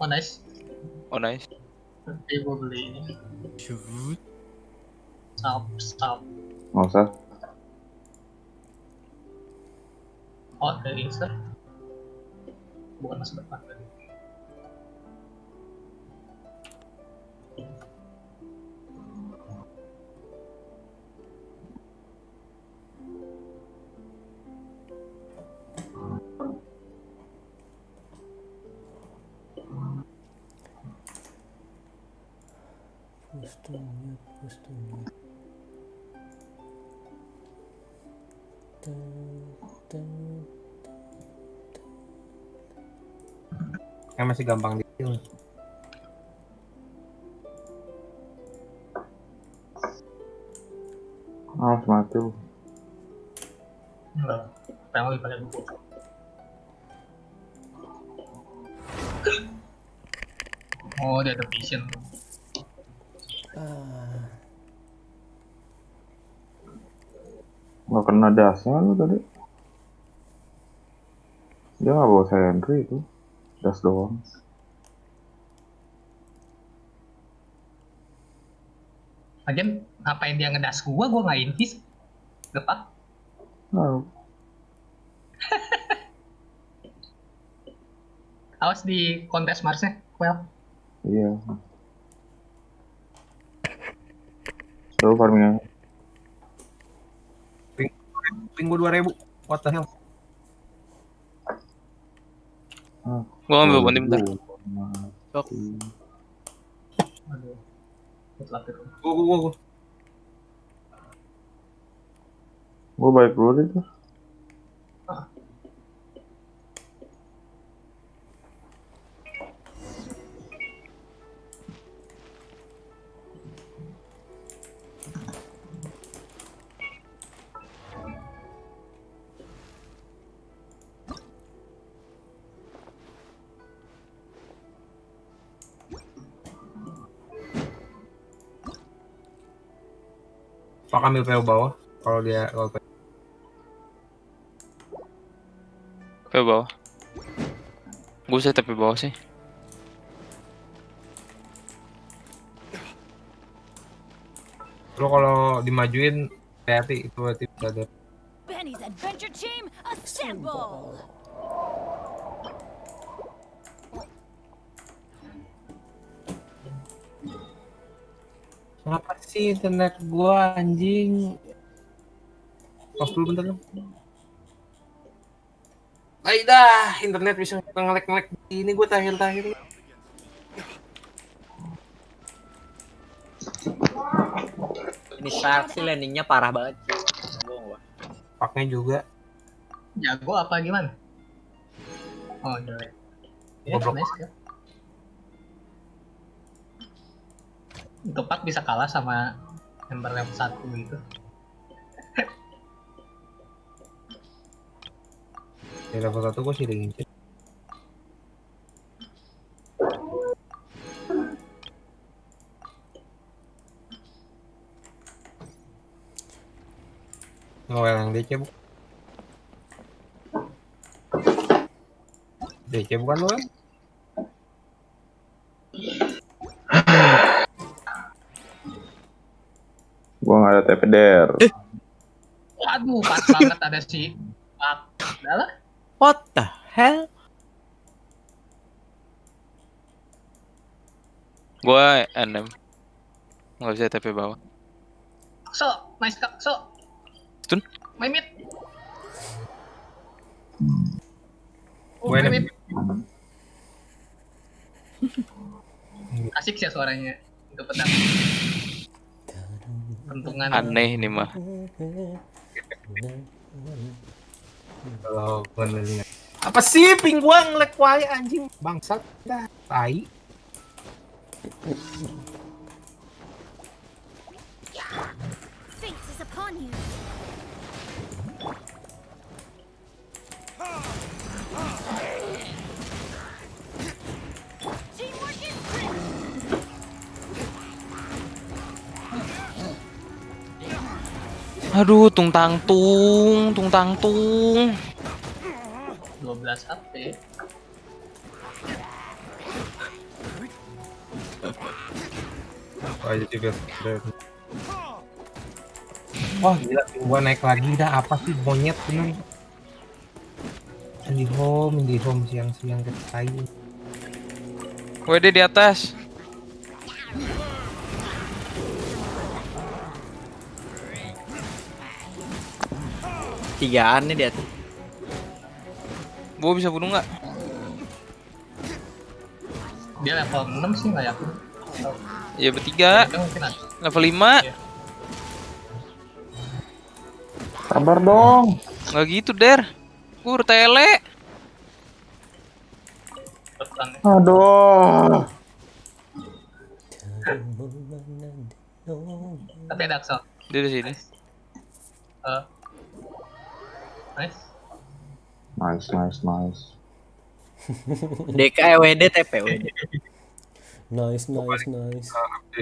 Oh nice. Oh nice. Oke, gue beli ini. Shoot. Stop. Nggak usah. Oh, dari insert. Bukan masa depan tadi. Push to mute. Kan masih gampang di kill. Awas mati lu. Enggak. Pengen pakai buku. Oh, dia ada vision. Nggak kena dasnya lu tadi. Dia nggak bawa sentry itu. Das doang. Lagian ngapain dia ngedas gua nggak invis. Lepas. Nah, Awas di kontes Marsnya, well. iya. Terus farmingnya. Ping gua 2000. What the hell? Gua ambil bounty bentar. Aduh. Mutlak itu. Gua. Gue balik dulu deh tuh. Pak ambil PO bawah kalau dia GoPay. Ke bawah. Gue saya tapi bawah sih. Lo kalau dimajuin hati-hati itu berarti ada. Benny's adventure team assemble. Kenapa sih internet gua anjing? Pause dulu bentar dong. Dah, internet bisa ngelek-ngelek ini gua tahil-tahil. Ini Shark sih landingnya parah banget. Paknya juga. Jago apa gimana? Oh, jelek. Ya, Goblok. nice ya. Untuk Pak bisa kalah sama member level 1 gitu. Di level 1 gua sih diincer. Ngawel yang DC bu. DC bukan lo kan? Gua nggak ada TPDR. Waduh, pas banget ada si Pak. Udah lah. What the hell? Gue NM. Nggak bisa TP bawah. So, nice kak, so. Stun. Main mid. Gue main NM. mid. Asik sih suaranya. Itu pedang. Pentungan. Aneh ini mah. Kalau benernya. Apa sih ping gua ngelek wae anjing bangsat dah tai. Fate is upon you. Teamwork is great. Aduh, tung tang tung. 12 HP. aja sih guys. Wah gila, gua naik lagi dah, apa sih monyet bener. Di home siang-siang ke tai. WD di atas. Tigaan nih dia tuh. Gua bisa bunuh nggak? Dia level 6 sih nggak yakin. Ya bertiga. Dia mungkin ada. Level 5. Iya. Sabar dong. Nggak gitu, Der. Gua udah tele. Bertahan. Aduh. Tapi ada Axel. Dia di sini. Nice. Nice. DK WD TP WD. Nice. Oke,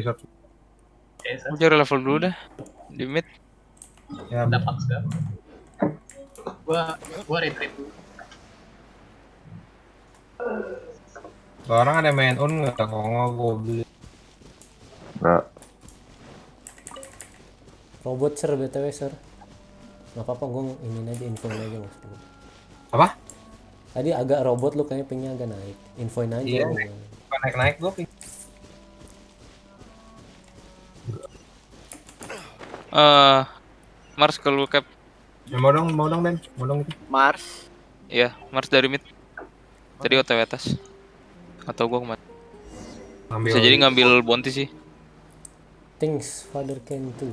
Gua cari level dulu dah. Di mid. Ya, ada Pax gak? Gua retreat dulu. orang ada main on nggak? Kongo gua beli. Enggak. Robot sir BTW sir. Nggak apa-apa, gue ingin aja infoin aja maksudnya. Apa? Tadi agak robot lu kayaknya pingnya agak naik. Infoin aja. Iya. Lu. Bukan naik gua ping. Mars kalau cap. Ya, mau dong Ben, mau dong itu. Mars. Iya, Mars dari mid. Tadi OTW atas. Atau gua kemana? Bisa jadi ngambil bounty sih. Things father can do.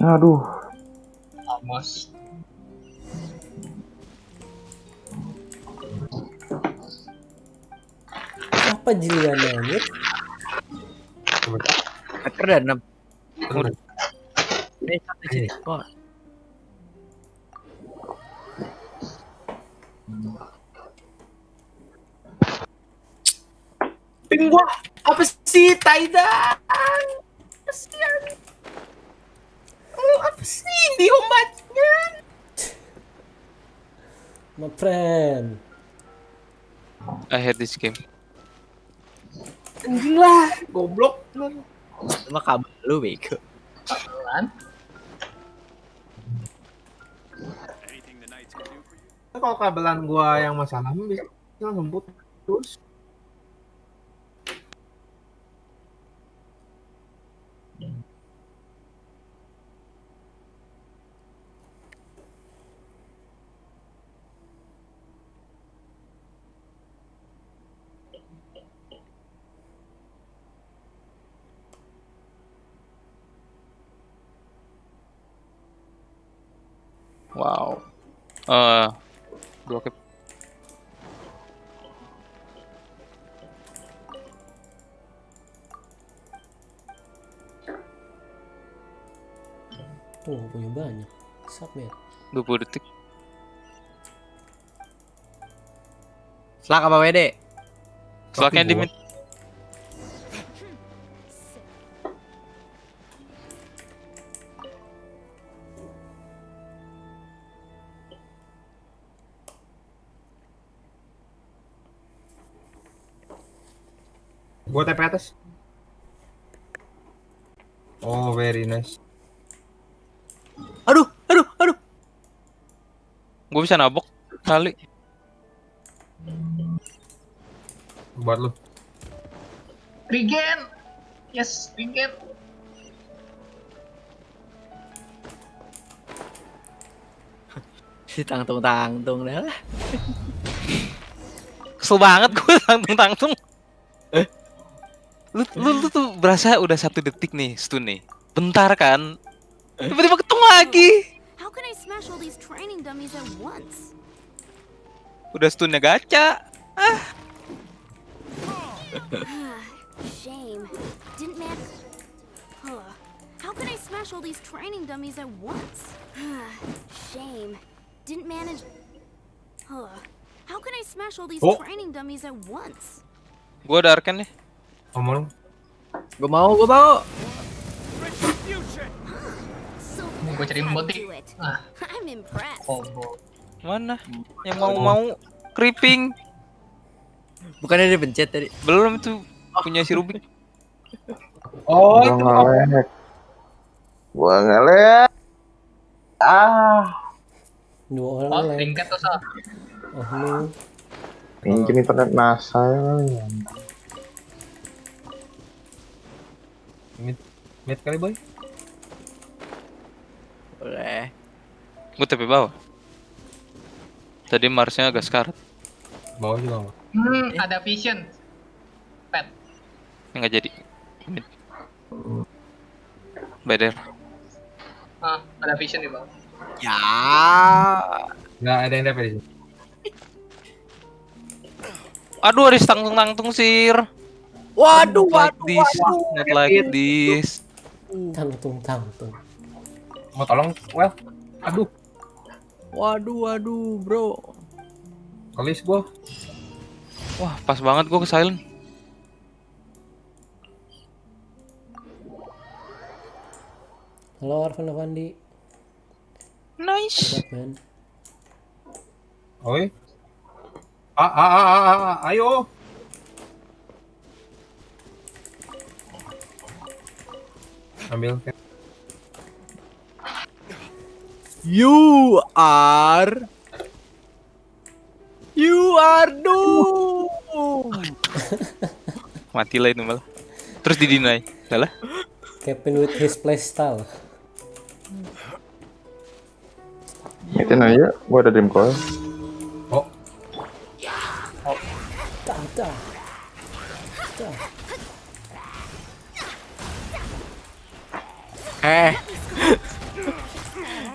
Aduh. Almost. Apa jiliannya ini? Hacker dan 6. Ini satu sini. Wah. Ping gua apa sih Taidan? Kasihan. Apa sih di ombaknya? My friend. I hate this game. Anjing lah, goblok. Cuma kabel lu bego. Pelan. Kalau kabelan gua yang masalah bisa langsung putus. Wow. 2 cap. Punya banyak. Submit. 20 detik. Slak apa WD? Slaknya di mid. Gua TP atas. Oh, very nice. Aduh. Gue bisa nabok kali. Buat lu. Regen. Yes, regen. Si tangtung dah lah. Kesel banget gue tangtung. Lu tuh berasa udah 1 detik nih stun nih. Bentar kan. Tiba-tiba ketemu lagi. How can I smash all these training dummies at once? Udah stunnya gacha. Shame. Didn't man. How can I smash all these training dummies at once? Shame. Didn't manage. How can I smash all these training dummies at once? Gue ada arkan nih. Gua mau. So Gue cari Had botik. to it. Ah, I'm impressed. combo. Mana? Yang mau creeping. Bukannya dia pencet tadi. Belum itu punya si Rubik. Oh, Gua itu ngelek. Gua ngelek. Ah, Dua Oh, orang lagi. tingkat tuh so. Oh lu. pinjem internet NASA ya. mid kali boy. Boleh. Gue TP bawah. Tadi Marsnya agak sekarat. Bawah juga nggak? Ada vision. Pet. Nggak jadi. Mid. Beder. Ada vision di bawah. Ya. Nggak ada yang dapat di sini. Aduh, harus tangtung sir. Waduh, Like waduh, this, waduh. not like this. Tangtung. Mau tolong, well. Aduh, Waduh, bro. kelis gua. Wah, pas banget gue ke silent. Halo Arvan Avandi. Nice. What's up, man? Oi. Ayo. Ambil. You are doomed. Mati lah itu malah. Terus didinai. Salah. Captain with his playstyle. Mitin aja, gua ada dream coil. Oh, Dah.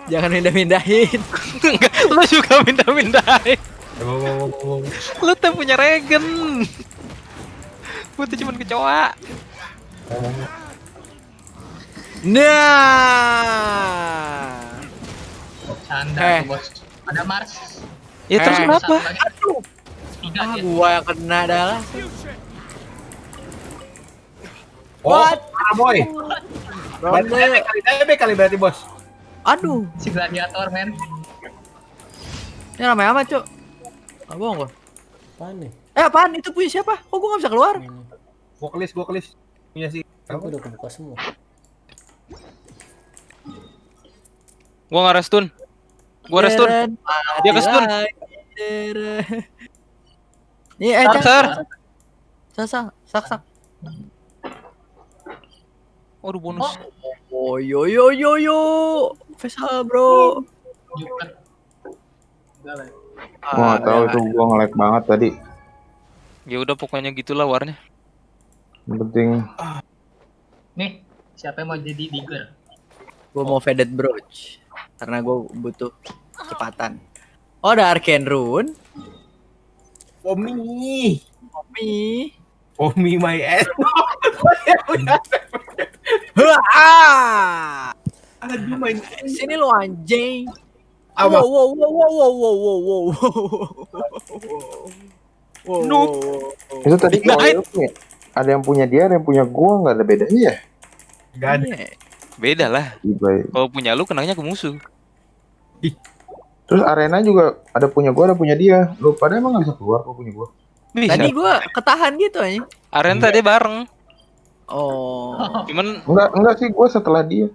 Jangan pindah-pindahin. Enggak, lu juga minta-mintain. wow. Lu tuh punya regen. Gue tuh cuman kecoa. Nah. Canda tuh, bos. Ada Mars. Ya terus kenapa? Satu lagi. Tiga dia. Gua yang kena adalah. Mana boy? Ronde. Kali berarti bos. Aduh, Si gladiator, men. ini ramai amat, Cuk. Ah, bohong gua. Apaan nih? Apaan? Itu punya siapa? Kok gua nggak bisa keluar? Gua kelis. Punya si. Aku udah kebuka semua. Gua nggak restun. Gua restun. Dia ke-stun. Nih, sak. Waduh, bonus. Oh, yo. Faisal, bro. Juker. Enggak lah. Gua nggak tahu itu, gua ngelek banget tadi. Ya udah pokoknya gitulah warnya. Yang penting Nih, siapa yang mau jadi digger? Gue mau faded brooch karena gue butuh kecepatan. Oh, ada arcane rune. Omi my ass. Aduh main. Sini lo anjing. Apa? Wow. Noob. itu tadi Pindahin. coil punya. Ada yang punya dia, ada yang punya gua, nggak ada bedanya ya? Gak ada. Beda lah. Baik. Kalau punya lu kenanya ke musuh. Terus arena juga ada punya gua, ada punya dia. Lu pada emang nggak bisa keluar kalau punya gua? Bisa. Tadi gue ketahan gitu anjing. Aren tadi bareng. Oh. Cuman Enggak sih, gua setelah dia.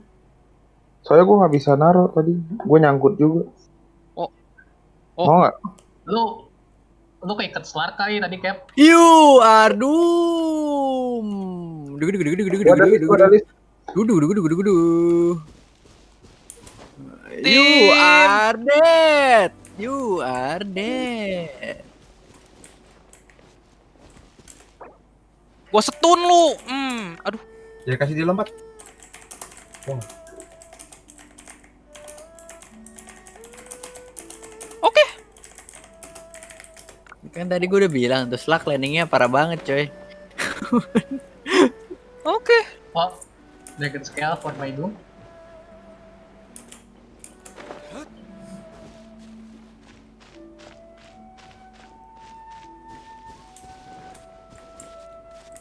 Soalnya gua nggak bisa naruh tadi. Gua nyangkut juga. Oh. Mau nggak? Lu keikat selar kali tadi, Cap. You are doomed. Gua ada list. You are dead. You are dead. gua setun lu. Aduh. Jadi kasih dia lompat. Oke. Kan tadi gue udah bilang tuh slack landingnya parah banget coy. Oke. Oh, Dragon Scale for my doom.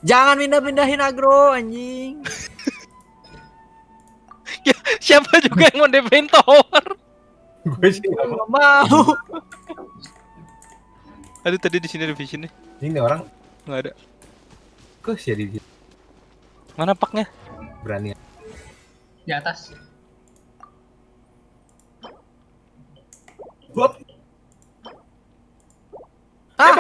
Jangan pindah-pindahin agro anjing. Siapa juga yang mau DP-in tower? Gue sih nggak mau. Nggak mau. Aduh, tadi di sini ada vision nih. Ini orang Nggak ada. kok sih di sini Mana paknya? berani. Di atas. Hop. Ah,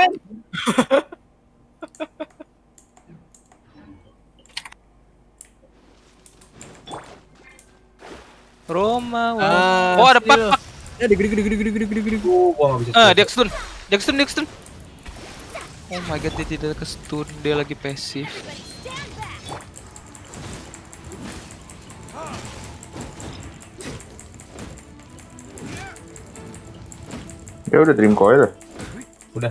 Roma. ah, Oh, ada skill. pak. Ya, gede. Gua nggak bisa. Dia stun. Dia stun. Oh my god, dia tidak ke stun. Dia lagi pasif. Dia udah dream coil. Udah.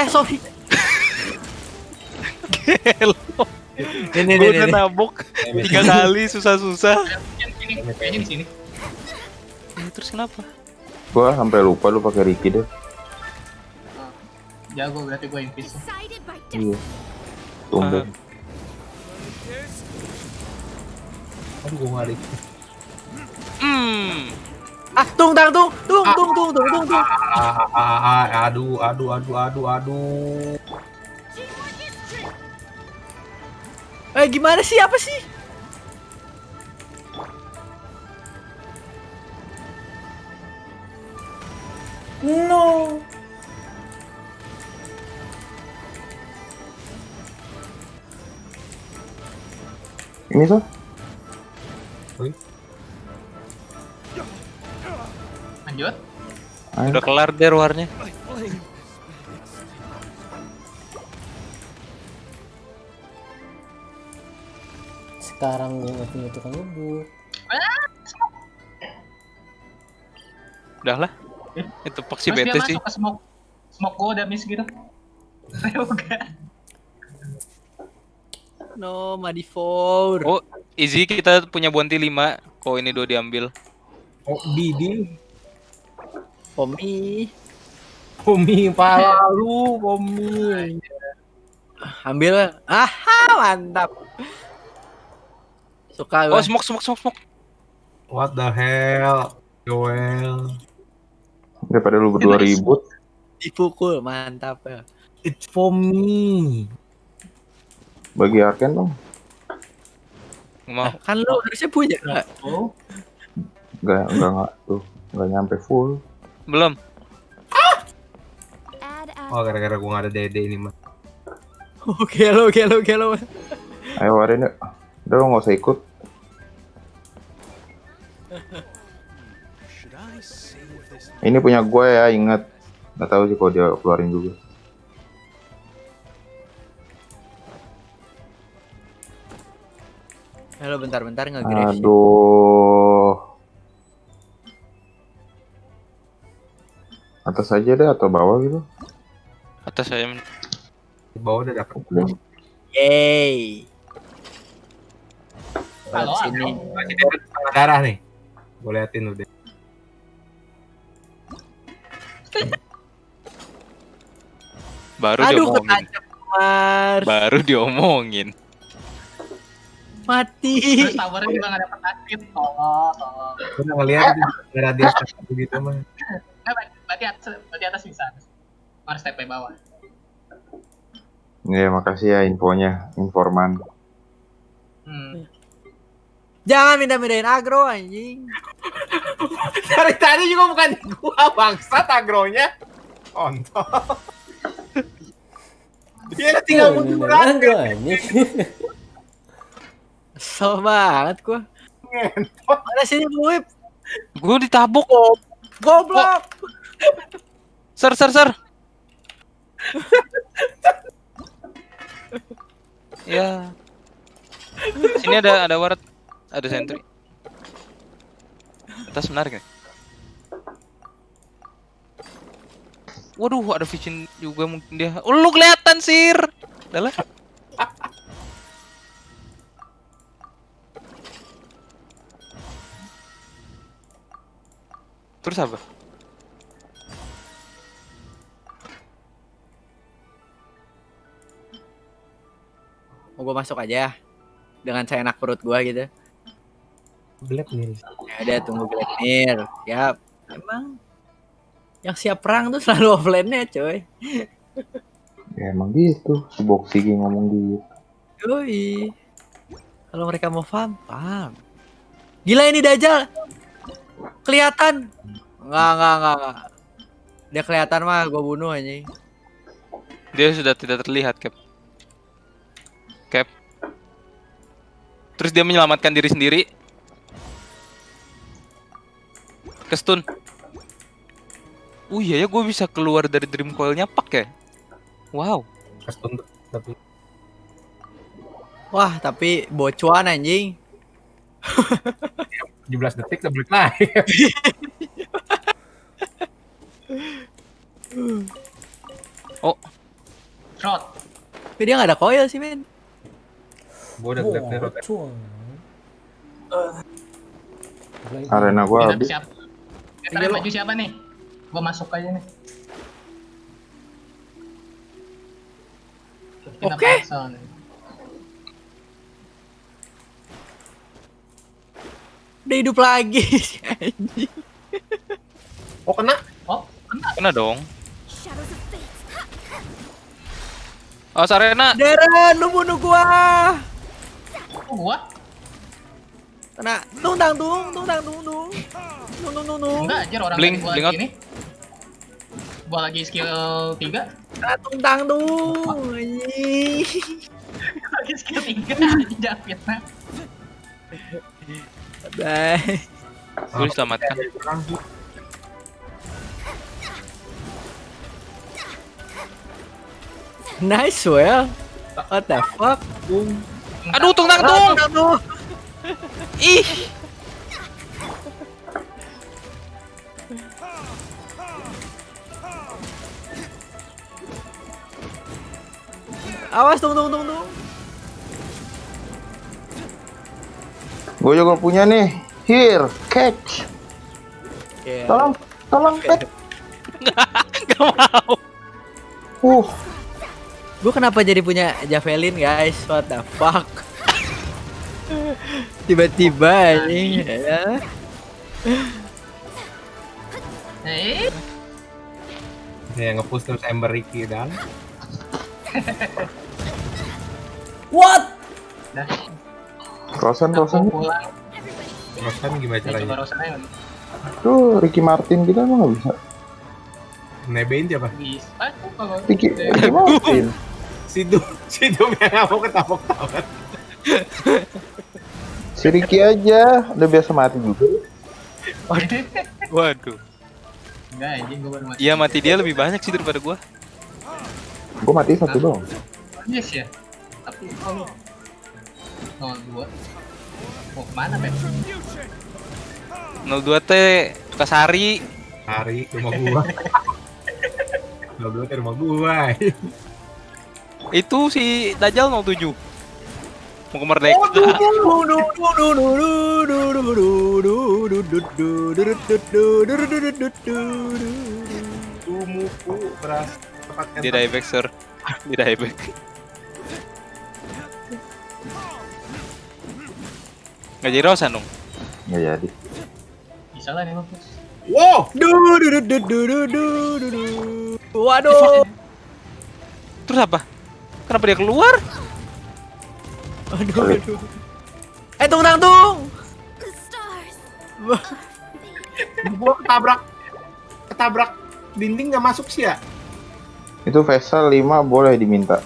Sorry. Hello. Ini. Gue udah nabok 3 kali susah-susah. Kayaknya di sini. Terus kenapa? Gua sampai lupa lu pakai Ricky deh. Jago berarti gue invis. Decided by Iya. Tumben. Aduh, gua nggak ada. Tung. Aduh. Gimana sih? Apa sih? No. Ini so? Lanjut. Ayo. Udah kelar deh warnya. Sekarang gue nggak punya tukang ngebut. Udah lah. Itu pak si Terus dia bete sih. masuk ke smoke gue udah miss gitu. Enggak. No, Madifor. Oh, easy, kita punya bounty 5. Kok ini 2 diambil. Oh, Didi. Pomi. Pala lu, Pomi. Ambil. Mantap. Suka Oh, gue. smoke. What the hell, Joel? Daripada lu berdua ribut. Dipukul, mantap ya. It's for me. Bagi Arken dong. Mau. Kan lu harusnya punya nggak? Oh, Enggak tuh. Enggak nyampe full. Belum. add Oh, gara-gara gua nggak ada dede ini mah. Oke lo. Ayo Arin yuk. Udah lu nggak usah ikut. Ini punya gue ya, ingat. Nggak tahu sih kalau dia keluarin juga. Halo, bentar nge-grave. Aduh. Atas aja deh atau bawah gitu. Atas saya. Di bawah udah dapet. Yeay. Halo, Lewat sini. Masih deret setengah darah nih. Gua liatin lu deh. Baru Aduh, diomongin. ketancap Mar. Baru diomongin. Mati. terus towernya juga nggak dapet aktif. Tolong. Gua udah ngeliat itu darah dia begitu mah. Nggak, berarti atas bisa. Harus TP bawah. Iya, makasih ya infonya, informan. Jangan minta-mindahin agro anjing. Dari tadi juga bukan gua bangsat agronya. Kontol. Dia tinggal mundur aja. Agro anjing. Kesel banget gua. Mana sini Buip? Gue ditabok. Goblok. Ser. Ya. Sini ada ward, ada sentry. Atas menarik nih. Waduh, ada vision juga mungkin dia. Oh, lu kelihatan, Sir. Udah lah. Terus apa? Mau gua masuk aja dengan seenak perut gua gitu. Black nih. Ya udah tunggu Leander. Siap. Emang yang siap perang tuh selalu offline-nya, coy. Ya emang gitu, si Boxy ngomong gitu. Yoi. Kalau mereka mau farm, farm. Gila ini Dajjal. Kelihatan. Enggak. Dia kelihatan mah gua bunuh anjing. Dia sudah tidak terlihat, Cap. Terus dia menyelamatkan diri sendiri. Kestun. Iya ya, gue bisa keluar dari Dream Coil-nya pak ya. Wow. Custom tapi Wah, tapi bocuan anjing. 17 detik ke Black naik. Oh, Shot. Tapi dia nggak ada coil sih, men. Gua udah Black nih. Bocuan. Arena gua Kita habis. siapa? Kita yang maju siapa nih? Gua masuk aja nih. Kita Oke. pasal nih. Udah hidup lagi anjing. Oh kena. Oh, kena. kena dong. Shadows of fate. Oh, Sarena. Darren, lu bunuh gua. Oh, gua? Kena. Tung. Enggak, anjir orang Blink, tadi gua blink lagi out. ini. Gua lagi skill 3. Kena tung. Anjing. Lagi skill 3 anjing Japitnya. Bye. Gue diselamatkan. Nice, well. What the fuck? Aduh, tung. Ih. Awas, tung. Gue juga punya nih. Here, catch. Yeah. Tolong, catch. Gak mau. Gue kenapa jadi punya Javelin, guys? What the fuck? Tiba-tiba ini ya. Ya nge-push terus Ember Ricky dan What? Dah, Rosen. aku pulang. terus kan gimana Coba caranya? Rosan aja. Tuh, Ricky Martin kita emang nggak bisa. Nebein siapa? Bisa tuh kalau Ricky Martin. Sidum yang nggak mau ketabok-tabok. Si Ricky aja udah biasa mati juga. Waduh. Enggak anjing gua baru mati. Iya, mati dia lebih banyak sih daripada gua. Gue mati satu doang. Yes ya. Tapi kalau 02 mau kemana Pep? 02 teh Kasari. Hari rumah gua. Ngobrol ke rumah gua. Itu si Dajjal 07. Mau ke Merdeka. Umuku beras tepatkan. Di dieback, sir. Di dieback. Nggak jadi Rosan dong. Nggak jadi. Bisa lah nih Bos. Wow. Waduh. Terus apa? Kenapa dia keluar? Aduh. Tung. The stars. Gua ketabrak dinding nggak masuk sih ya. Itu Vessel 5 boleh diminta.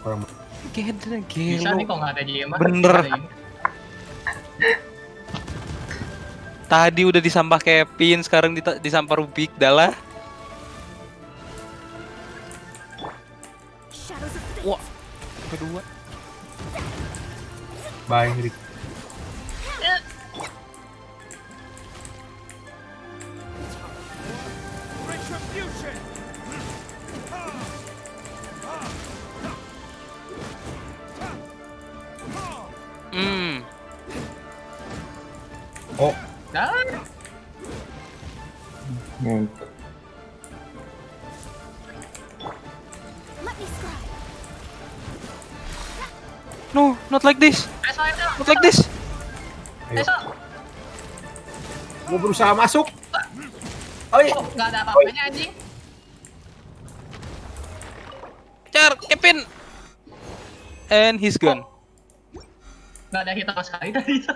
Orang Bisa nih kalau nggak ada Jema. Bener. Tadi udah disampah Kevin, sekarang disampah Rubik, dah lah. Shadows of fate. Wah, kedua. baik Rick. Oh, Dah. Let me scry. No, not like this. Ayo, ayo, Not like this. ayo. Gue berusaha masuk. Oh iya. Oh, nggak ada apa-apanya anjing. Kejar, Kevin. And he's gone. Nggak ada hit sama sekali dari itu.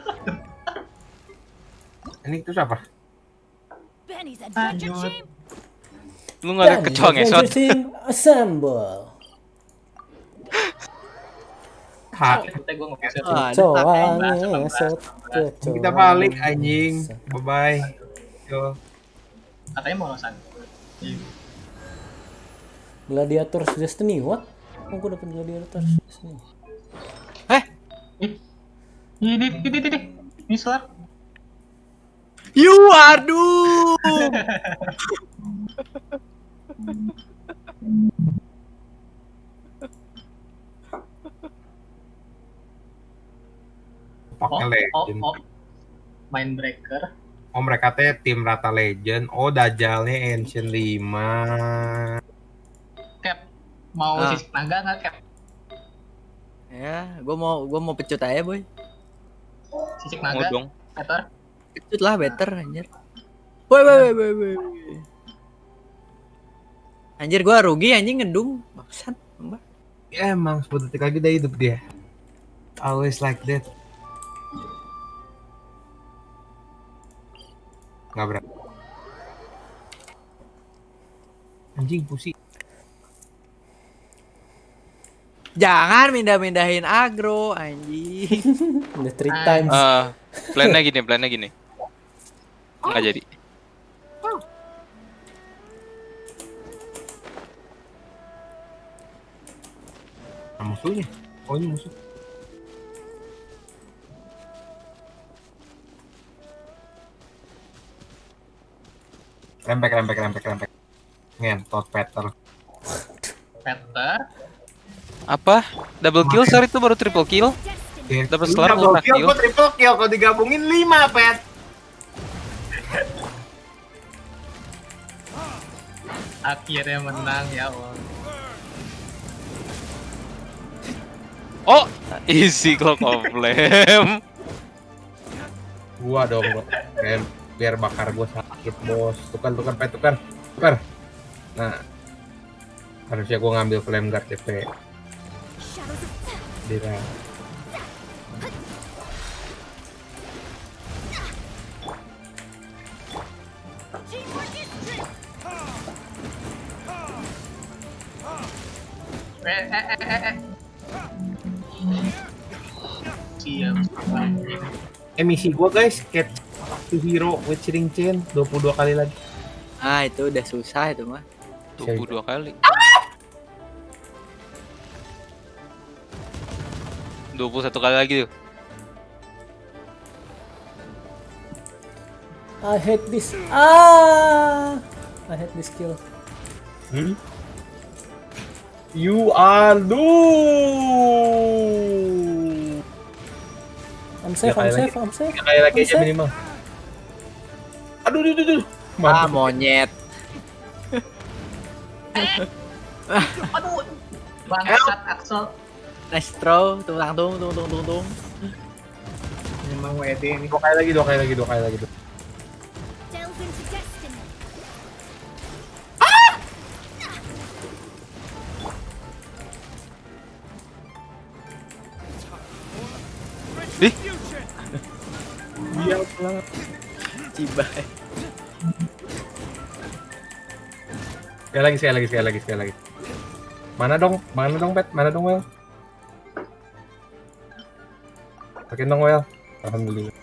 Ini terus apa? Benny's adventure Lanjut. team. Lu nggak ada kecoa ngesot. Adventure Team Assemble. Hak. Gue nge-push itu. Ah, ada Kecoa tak. ngesot. Kecoa Kita balik anjing. ngesot. Bye bye. Yo. Katanya mau losan. Gladiators Destiny, what? Oh, gue dapet Gladiators Destiny. Ini Slar. You are doomed. Pakai legend. Maen Breaker. Oh mereka teh tim rata legend. Oh dajalnya Ancient 5. Cap. Mau Ah. sisik naga nggak Cap? Ya, gua mau pecut aja, boy. Sisik Mau naga. dong. Peter. Pecut lah, better anjir. Woi. Anjir gua rugi anjing ngedung. Maksud, Mbak. Ya emang 10 detik lagi udah hidup dia. Always like that. Nggak berani. Anjing pusing. Jangan mindah-mindahin agro anjing. Udah 3 times. Plannya gini. Nggak jadi. Nah, musuhnya. Oh ini musuh. Rempek. Ngentot Peter. Peter. Apa? Double kill, sorry itu baru triple kill. Ya, Dapat lu setelah double ultra kill, kill. gua triple kill. Kalau digabungin 5, Pet. Akhirnya menang ya Allah. Oh, easy clock of flame. Gua dong, bro. Biar bakar gua sakit, bos. Tukan. Nah. Harusnya gua ngambil flame guard TP. Dira. Siap. Misi gua guys, catch to hero with shooting chain 22 kali lagi. Ah, itu udah susah itu mah. 22 kali. 21 kali lagi tuh. I hate this. I hate this kill. You are doomed. I'm safe. Tiga kali lagi aja minimal. Aduh. Ah, Mantap. monyet. Aduh. Bangsat Axel. Nice throw, tung. Memang WD ini. Dua kali lagi. Delve into destiny. Ih, Dia pulang. Cibai. Sekali lagi. Mana dong, Pet? Mana dong, Well? Pakai dong, Well. Alhamdulillah.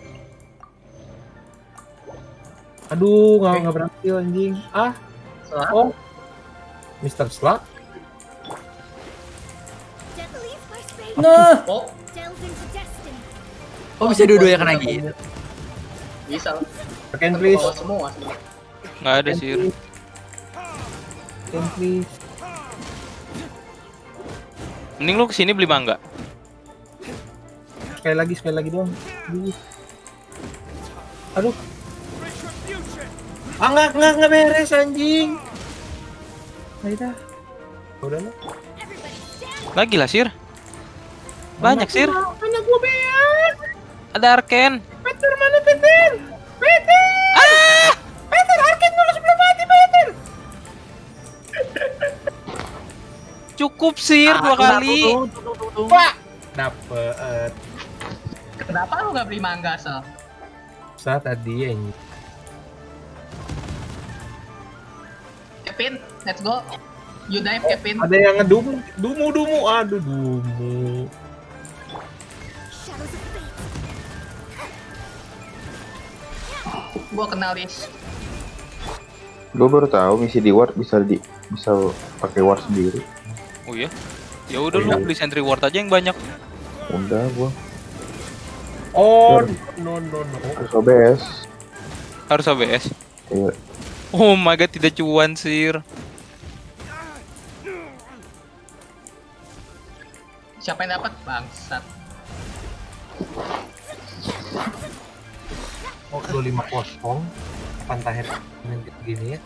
Aduh, nggak berhasil anjing. Slar. Oh, Mr. Slug. Deadly by space. Nah, Oh, Delve into destiny. Oh, bisa dua-duanya kena gitu. bisa. Can please. Bawa semua. nggak ada sih. Can please. Mending lu kesini beli mangga. Sekali lagi doang. Aduh. Nggak beres anjing. Ayo dah. Udah lah. Lagi lah, Sir. Banyak sir. Anak gua bean. Ada Arken. Peter mana Peter? Peter. Ah! Peter Arken dulu sebelum mati Peter. Cukup sir 2 kali. Pak. Dapet. Kenapa lu nggak beli mangga, Sel? Saat tadi ya. Kevin, let's go. You dive, Kevin. Ada yang ngedumu. Dumu. Aduh dumu. Shadows of fate. Gua kenal Lis. Gue baru tahu misi di ward bisa pakai ward sendiri. Oh iya. Ya udah lu beli sentry ward aja yang banyak. Udah gua Oh no. harus OBS. Harus ABS. Iya. Oh my god, tidak cuan sir. Siapa yang dapat? Bangsat. Oh 25-0. Kapan terakhir main gini ya?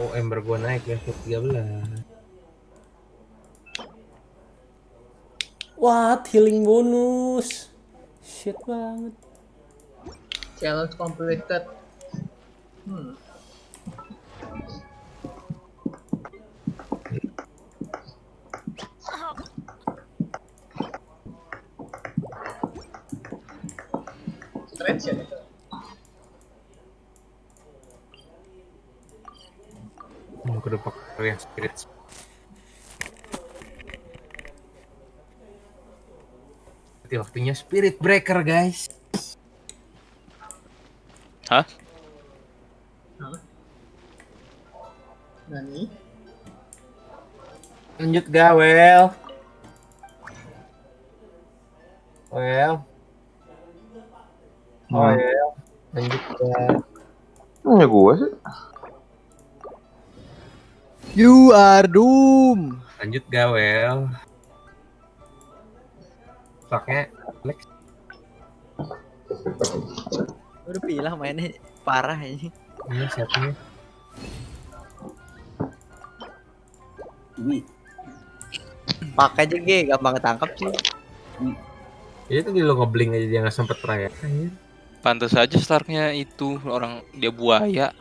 Oh ember gua naik level 13. What? Healing bonus. Shit banget. Challenge completed. Stretch ya itu. Mau ke depan yang spirit. Berarti waktunya spirit breaker guys. Hah? Nani? Lanjut gak Well? Oh ya, lanjut gak? Punya gua sih. You are doom. Lanjut gak Well? Pakai Alex. Udah bilang mainnya parah ini. Ini siapnya. Pakai aja G, gampang ketangkap sih. Itu tadi lo ngeblink aja dia nggak sempet merayakan. Pantes aja Starknya itu orang dia buaya.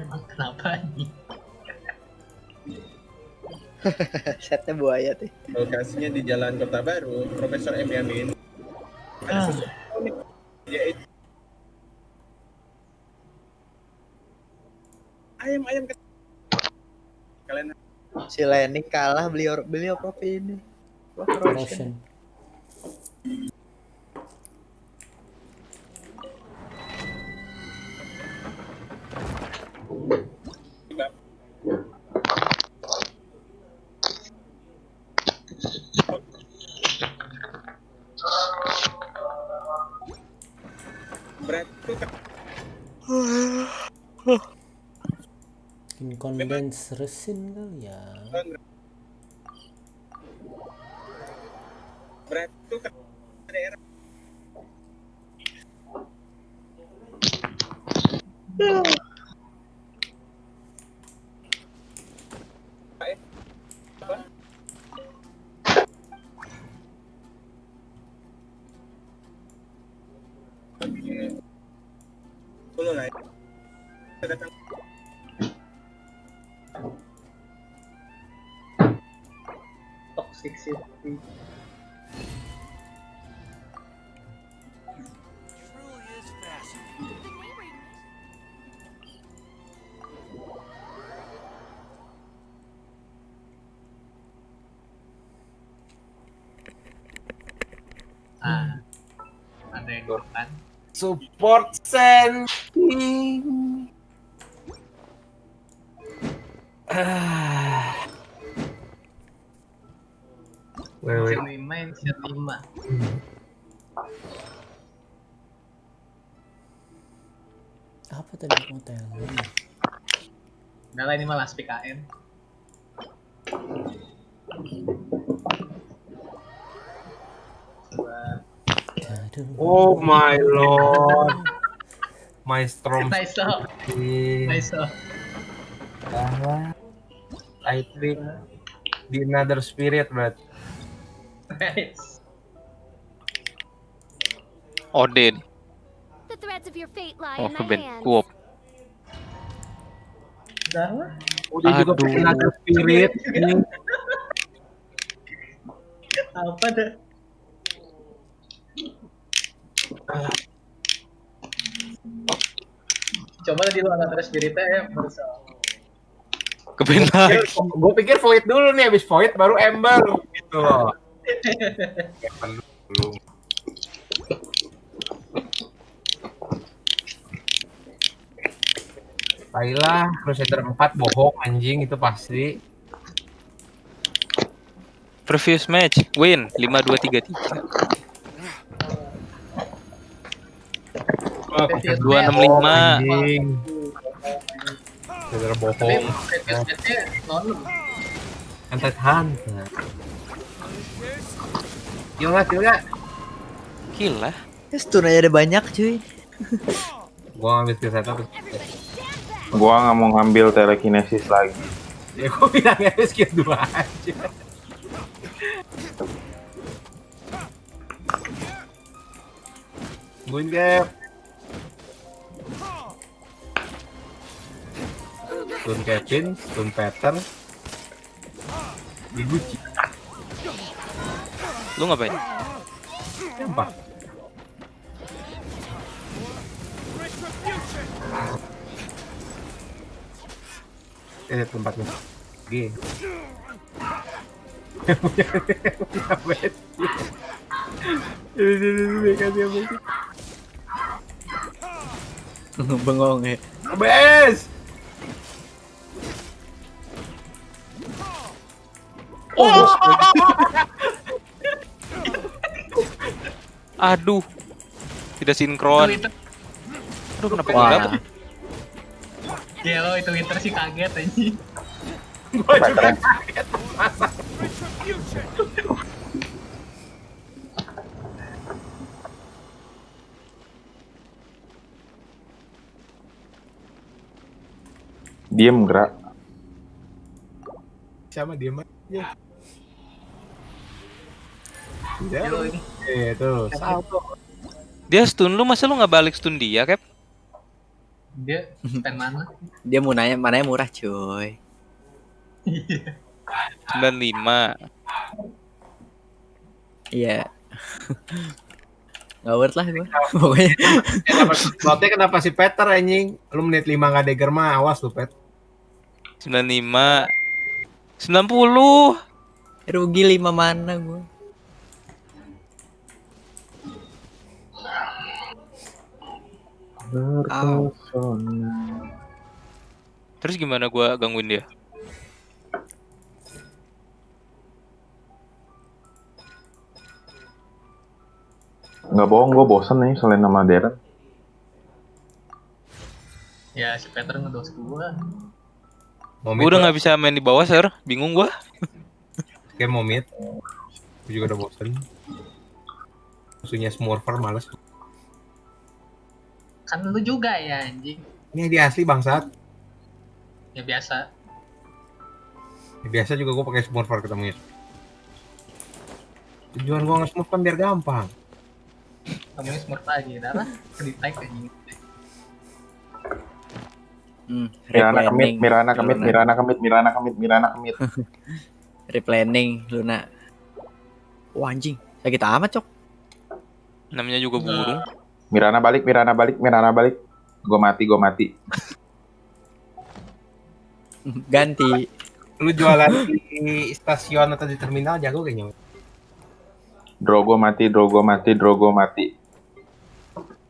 Emang kenapa nih? Setnya buaya tuh. Lokasinya di Jalan Kota Baru, Profesor M. Yamin. Ada sesuatu unik, yaitu ayam-ayam kecil. Kalian Si Lening kalah beliau prop ini. Corrosion. berat itu Skin condense resin kali ya. berat itu daerah Solo lah. Datang Toxicity. Ada yang dorkan. Support sending. Wait. Set 5 yang set 5. Apa tadi hotel? Udah lah ini malah speak AN. Oh my lord. My strong Nice loh. Nice loh. I think di another spirit, but Nice. Ode nih. The threads of your fate lie Oh, in my keben. hands. Kuop. Udah lah. udah juga Aduh. another spirit ini. Apa dah? Coba di luar antara spiritnya ya berusaha. Keben lagi. Gue pikir void dulu nih, habis void baru ember gitu loh. Belum. Baiklah, Crusader 4 bohong anjing itu pasti. Previous match win 5-2-3-3. Oh, Previous 265. anjing. Crusader Tapi bohong. previous match-nya non. Antet Hunter. Gila, gila. Gila. Stun aja ada banyak cuy. Gua ngambil skill setup. Gua nggak mau ngambil telekinesis lagi. Ya gua bilangnya skill 2 aja. Gun Cap. Stun Kevin, Stun Peter. Diguci. Lu ngapain? Gampang. Tempatnya. G. Bengong ya. Bes. Oh. Aduh. Tidak sinkron. Aduh, kenapa gua dapet? Ya lo itu Winter sih kaget anjing. Gua juga kaget. Diem gerak. Sama dia mah. Ya. Ya lo ini. Tuh. Dia stun lu, masa lu nggak balik stun dia, Cap? Dia spend mana? Dia mau nanya mananya murah cuy. 95. Iya. Nggak worth lah gua. Pokoknya. Slotnya kenapa si Peter anjing? Lu menit 5 nggak dagger mah, awas lu Pet. 95. 90. Rugi 5 mana gua. Terus gimana gua gangguin dia? Nggak bohong, gue bosen nih selain nama Darren. Ya si Peter ngedos gua. Gua udah nggak bisa main di bawah, Sir. Bingung gua. Kayak mau mid. Gue juga udah bosen. Musuhnya Smurfer males. Kan lu juga ya anjing. Ini dia asli bangsat. Ya biasa. Ya, biasa juga gue pakai Smurfer ketemunya. Tujuan gue nge-smurf kan biar gampang. Kamunya smart lagi, dah lah. Di-tag anjing. Mirana kemit. Replanning Luna. Wah anjing, sakit amat cok. Namanya juga burung. Mirana balik. Gue mati. Ganti. Lu jualan di stasiun atau di terminal jago kayaknya. Drogo mati.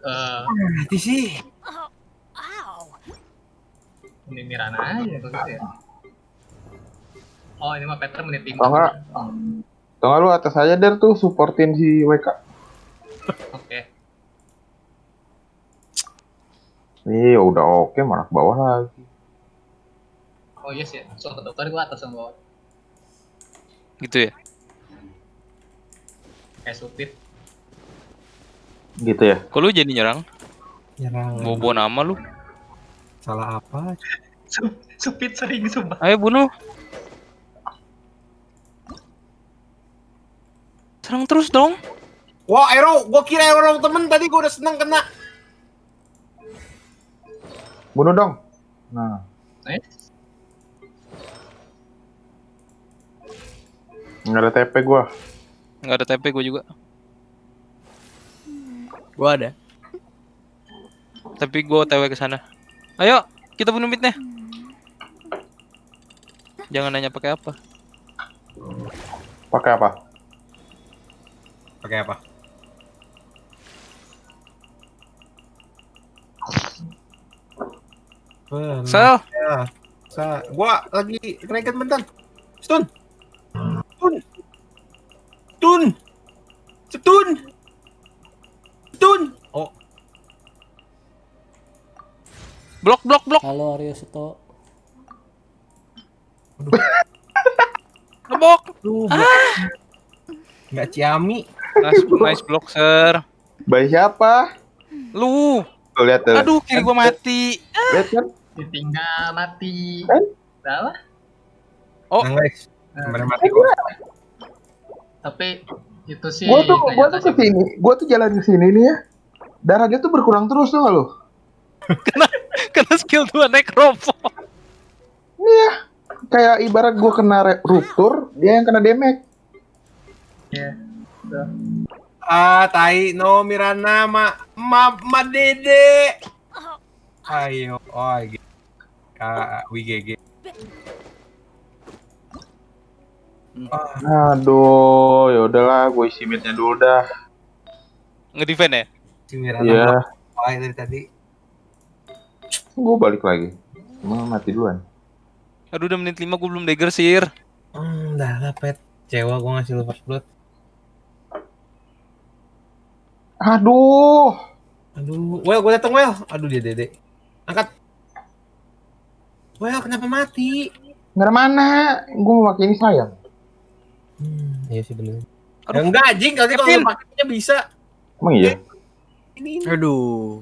Mati sih. Oh, ow. Ini Mirana aja kalau gitu ya. Oh ini mah Peter menit 5. Tau nggak lu atas aja Der tuh supportin si WK. Oke. Iya udah oke, malah ke bawah lagi. Oh yes ya, soal ketukar gua atas sama bawah. Gitu ya. Kayak supit. Gitu ya. Kok lu jadi nyerang? Nyerang. Bobo nama lu. Salah apa? Supit sering sumpah. Ayo bunuh. Serang terus dong. Wah, arrow, gua kira arrow temen tadi gua udah seneng kena. Bunuh dong. Nah. Nggak ada TP gua. Nggak ada TP gue juga. Gua ada. Tapi gue OTW ke sana. Ayo, kita bunuh midnya. Jangan nanya pakai apa. Pakai apa? Pakai apa? Sel. Ya. Gua lagi kenaikan bentar. Stun. Stun. Stun. Stun. Stun. Oh, Blok. Halo Aryo Suto. Ngebok. lu nggak ciami. Nice block, sir. Bayi siapa? Lu. Tuh, lihat tuh. Aduh, kiri gua mati. Lihat kan? Ditinggal mati. Kan? Salah. Oh. Nah, guys. Kemarin mati gua. Tapi itu sih Gua tuh ternyata sih- kesini. Gua tuh jalan ke sini nih ya. Darah dia tuh berkurang terus tuh nggak lu? Kena skill 2 necropo. Iya. Kayak ibarat gua kena ruptur, dia yang kena damage. Iya. Tuh. Ah, tai no Mirana ma dede. Ayo, oh gitu. WGG. Aduh, ya udahlah, gue isi midnya dulu dah. Ngedefend ya? Si Mirana Iya, dari tadi. gue balik lagi. Cuma mati duluan. Aduh, udah menit 5 gue belum dagger sir. Dah lah pet. Cewa gua ngasih lu first blood. Aduh, Well, gua dateng Well. Aduh dia dede. Angkat. Well, kenapa mati? nggak mana? Gue mau pakai ini sayang. Iya sih bener. Aduh. Ya enggak anjing, kali kalau Kevin. lu pakainya bisa. Emang iya? Ini. Aduh.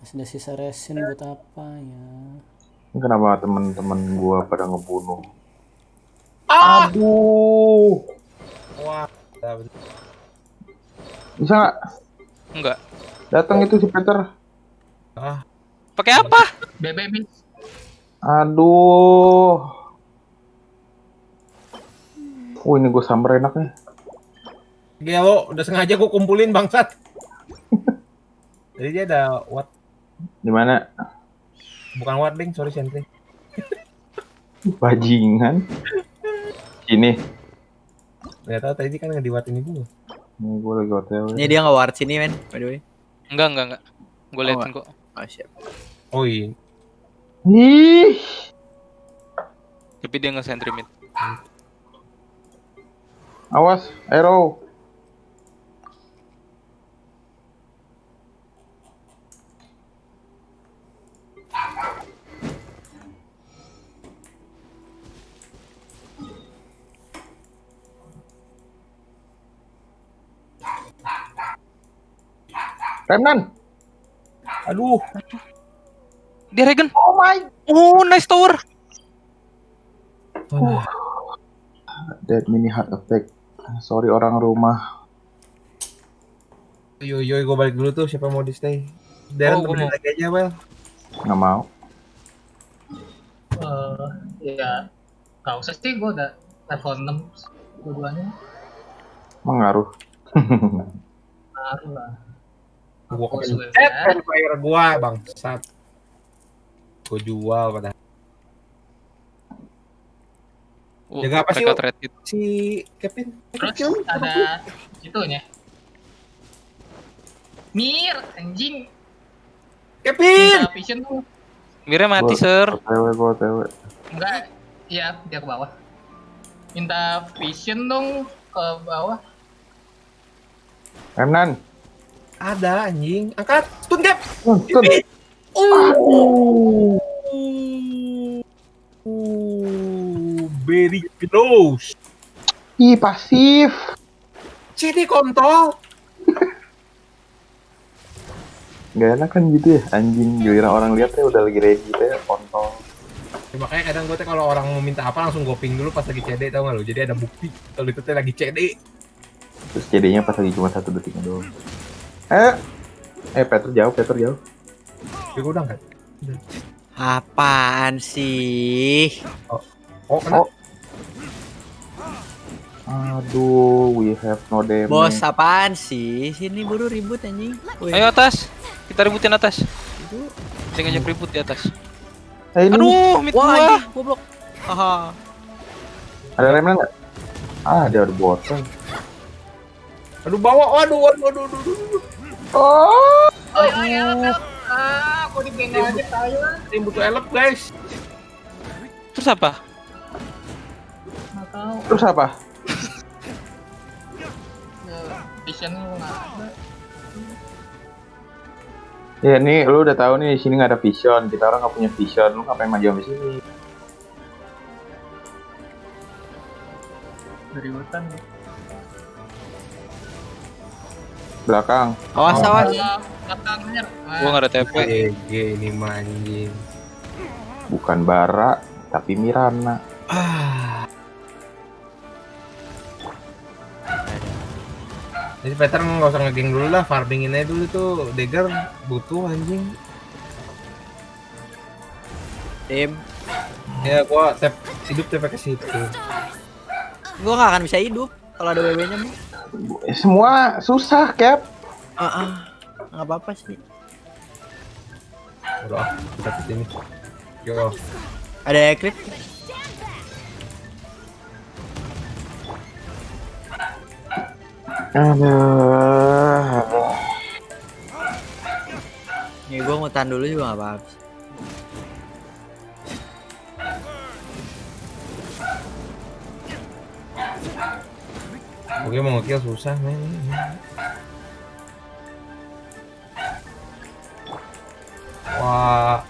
Masih ada sisa resin buat apa ya? Ini kenapa teman-teman gue pada ngebunuh? Ah! Aduh, Wah. bisa nggak? Enggak. Datang itu si Peter. Pakai apa? BB bis. Aduh. Ini gue samber enaknya. Gila lo, udah sengaja gua kumpulin bangsat. Jadi dia ada what? Di mana? Bukan warding, sorry sentry. Bajingan. Sini. Gak tau tadi kan ngediwat ini dulu. Ini gue lagi OTW. Ini dia nggak ward sini men, by the way. Enggak. Gue liatin kok. Oh siap. Oh iya. Ih, Tapi dia nge-sentry mid. awas, arrow. Remnan. Aduh. Dia regen. Oh my. Oh, nice tower. Dead mini heart attack. Sorry orang rumah. Yo, gue balik dulu tuh. Siapa mau di stay? Darren Oh, gua temenin mau. lagi aja, Well. Nggak mau. Ya nggak usah sih, gue udah level 6 dua-duanya. Mengaruh. Ngaruh lah. Gua Aku kepencet sudah. Empire gua, bangsat. Gua jual padahal. Jaga apa sih, mereka Wak? trade it. Si Kevin. Terus ada itunya. Mir, anjing. Kevin! Minta vision tuh. Mirnya mati, sir. Gue OTW. Enggak, iya dia ke bawah. Minta vision dong ke bawah. Remnan. Ada anjing. Angkat. Stun cap. Stun. Very close. Ih, pasif. CD kontol. Gak enak kan gitu ya, anjing giliran orang lihat ya udah lagi ready teh kontol. Ya, makanya kadang gue kalau orang mau minta apa langsung gue ping dulu pas lagi CD, tau gak lu? Jadi ada bukti kalau itu teh lagi CD. Terus CD-nya pas lagi cuma 1 detiknya doang. Peter jauh. Ya gue udah kan. Apaan sih? Oh, kena. Aduh, we have no damage. Bos apaan sih? Sini buru ribut anjing. Wih. Ayo atas. Kita ributin atas. Kita ngajak ribut di atas. Ini Aduh, mid Wah, gua. anjing, goblok. Haha. ada remnya nggak? Dia ada botol. Aduh, bawa. Aduh. Oh, Aku dipegang aja tayo. Ini butuh elep, guys. Terus apa? Nggak tahu. terus apa? Vision lu nggak ada. Ya nih, lu udah tahu nih di sini nggak ada vision. Kita orang nggak punya vision. Lu ngapain maju sampai sini? Dari hutan. Belakang. Awas. Belakangnya. Gua nggak ada TP. GG ini manjing. Bukan Bara, tapi Mirana. Jadi Peter nggak usah ngegeng dulu lah, farmingin aja dulu tuh. Dagger butuh anjing. Tim. Ya gua hidup TP ke situ. Gua gak akan bisa hidup kalau ada WW-nya mah. Semua susah, Cap. Nggak apa-apa sih. Udah, kita ke sini. Yo. Ada crit. Aduh. Nih gua ngutan dulu juga nggak apa-apa. Oke, mau nge-kill susah, men. Wah.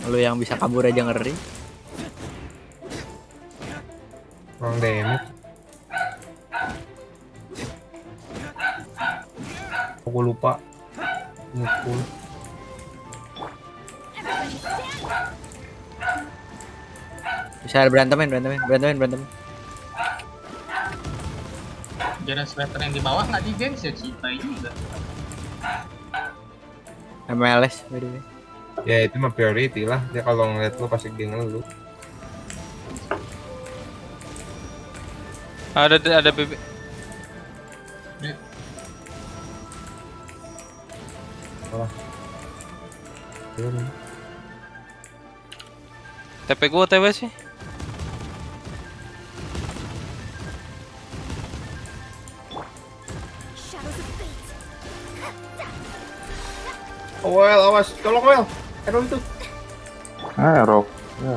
Lu yang bisa kabur aja ngeri. Kurang damage. Aku lupa. Mukul. Bisa berantemin. Jalan sweater yang di bawah nggak di games ya Cita juga. MLS by the way. Ya itu mah priority lah. Dia kalau ngeliat lu pasti geng lu. Ada BB. TP gua TW sih. Well, awas, tolong Well. Aduh itu. Rock. Ya.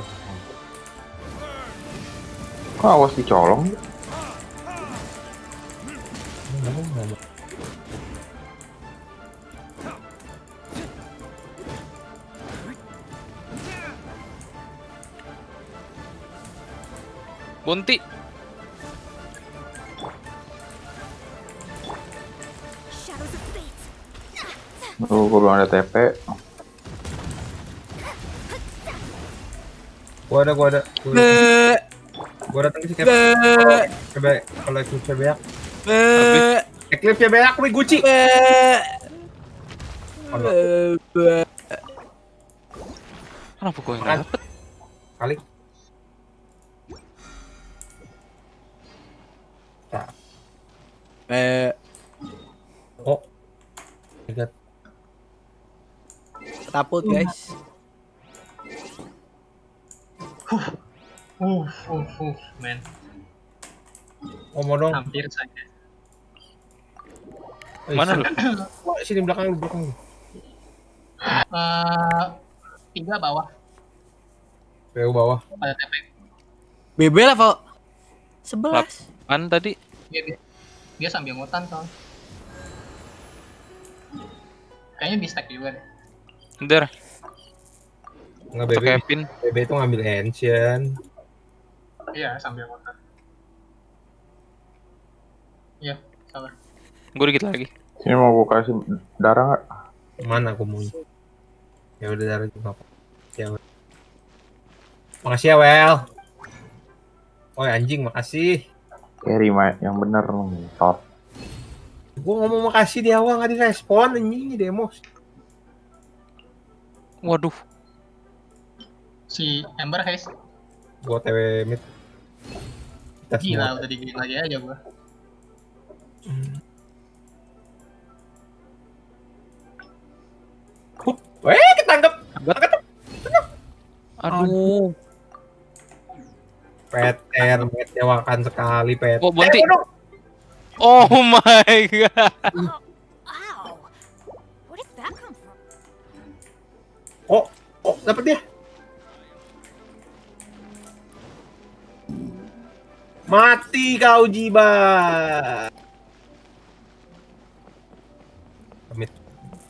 Kok awas dicolong? Bunti. Gue belum ada TP. Gua ada. Gua datang ke sini. Coba kalau Eclipse beak. Eclipse beak, wih Gucci. Kenapa gua yang Makan. dapet? Kali. Oh. Ingat. Taput guys. Man. Ngomong dong. Hampir saja. Mana lu? Wah, sini belakang lu. 3 bawah. PU bawah. Ada TP. BB level 11. Kan tadi Dia sambil ngutan soal. Kayaknya di stack juga deh. bentar. Nggak Atau BB. Kevin. BB itu ngambil ancient. Iya sambil ngutan. Iya, sabar. Gue dikit lagi. Sini mau gue kasih darah nggak? Mana aku mau? Ya udah darah juga apa. Ya udah. Makasih ya, Wel. Oh anjing, makasih. Carry yang bener top. Gue ngomong makasih di awal nggak direspon anjing demo. Waduh. Si Ember Haze. Gue TW mid. Kita Gila, semua. udah digigit lagi aja gua. Weh, ketangkep. Aduh. Peter, mengecewakan sekali Peter. Oh, Bonti. Oh my god. Ow! Where did that come from? Oh, dapat dia. Mati kau Jiba. Amit.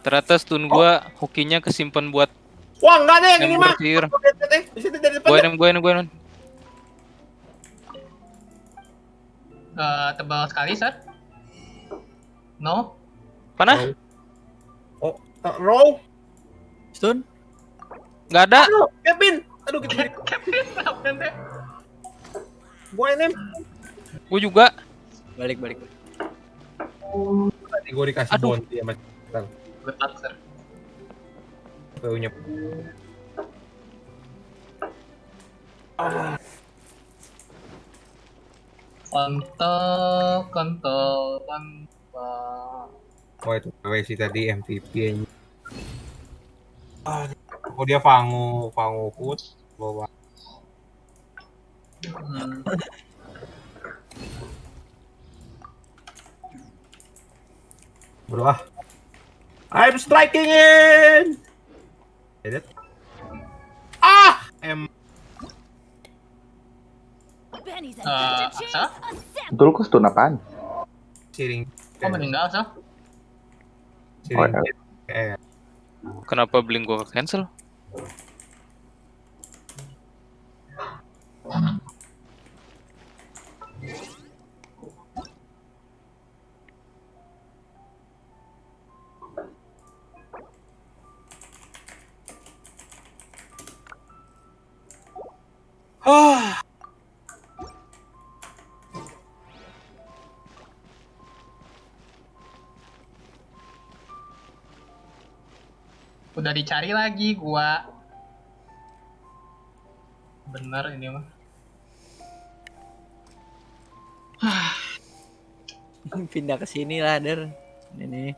Ternyata stun gua hokinya kesimpan buat Wah, enggak ada yang ini mah. Bersiir. Di situ dari depan. Gue enem. Tebal sekali, Sir. No? Mana? Oh, row. Stun. Nggak ada. Aduh, Kevin. Aduh, kita Kenapa? gua enem. Gue juga. Balik. Tadi gua dikasih Aduh. bounty sama Cipta. Getak, Sir. PU-nya. Kontol. Oh, itu PW sih tadi MVP nya. Oh, dia Fangu food bawa. Bro I'm striking in. Get it? Benny's adventure chain. Asa? Betul kok stun apaan? Siring. Kok meninggal, Sir? Siring. Oh, ya. Kenapa bling gua ke cancel? Udah dicari lagi gua. Bener ini mah. Pindah ke sini lah, Der. Ini.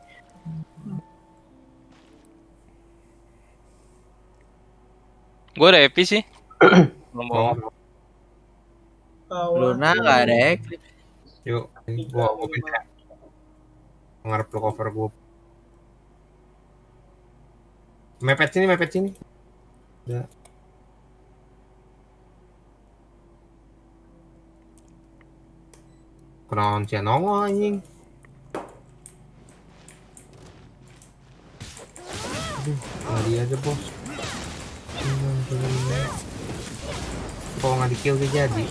Gue ada epi sih. Oh, Luna nggak ada Eclipse. yuk, ini gua pindah. Ngarep lo cover gua. Mepet sini. Udah. Kenaon si nongol anjing. Aduh, lari aja bos. Kalau nggak di kill dia jadi.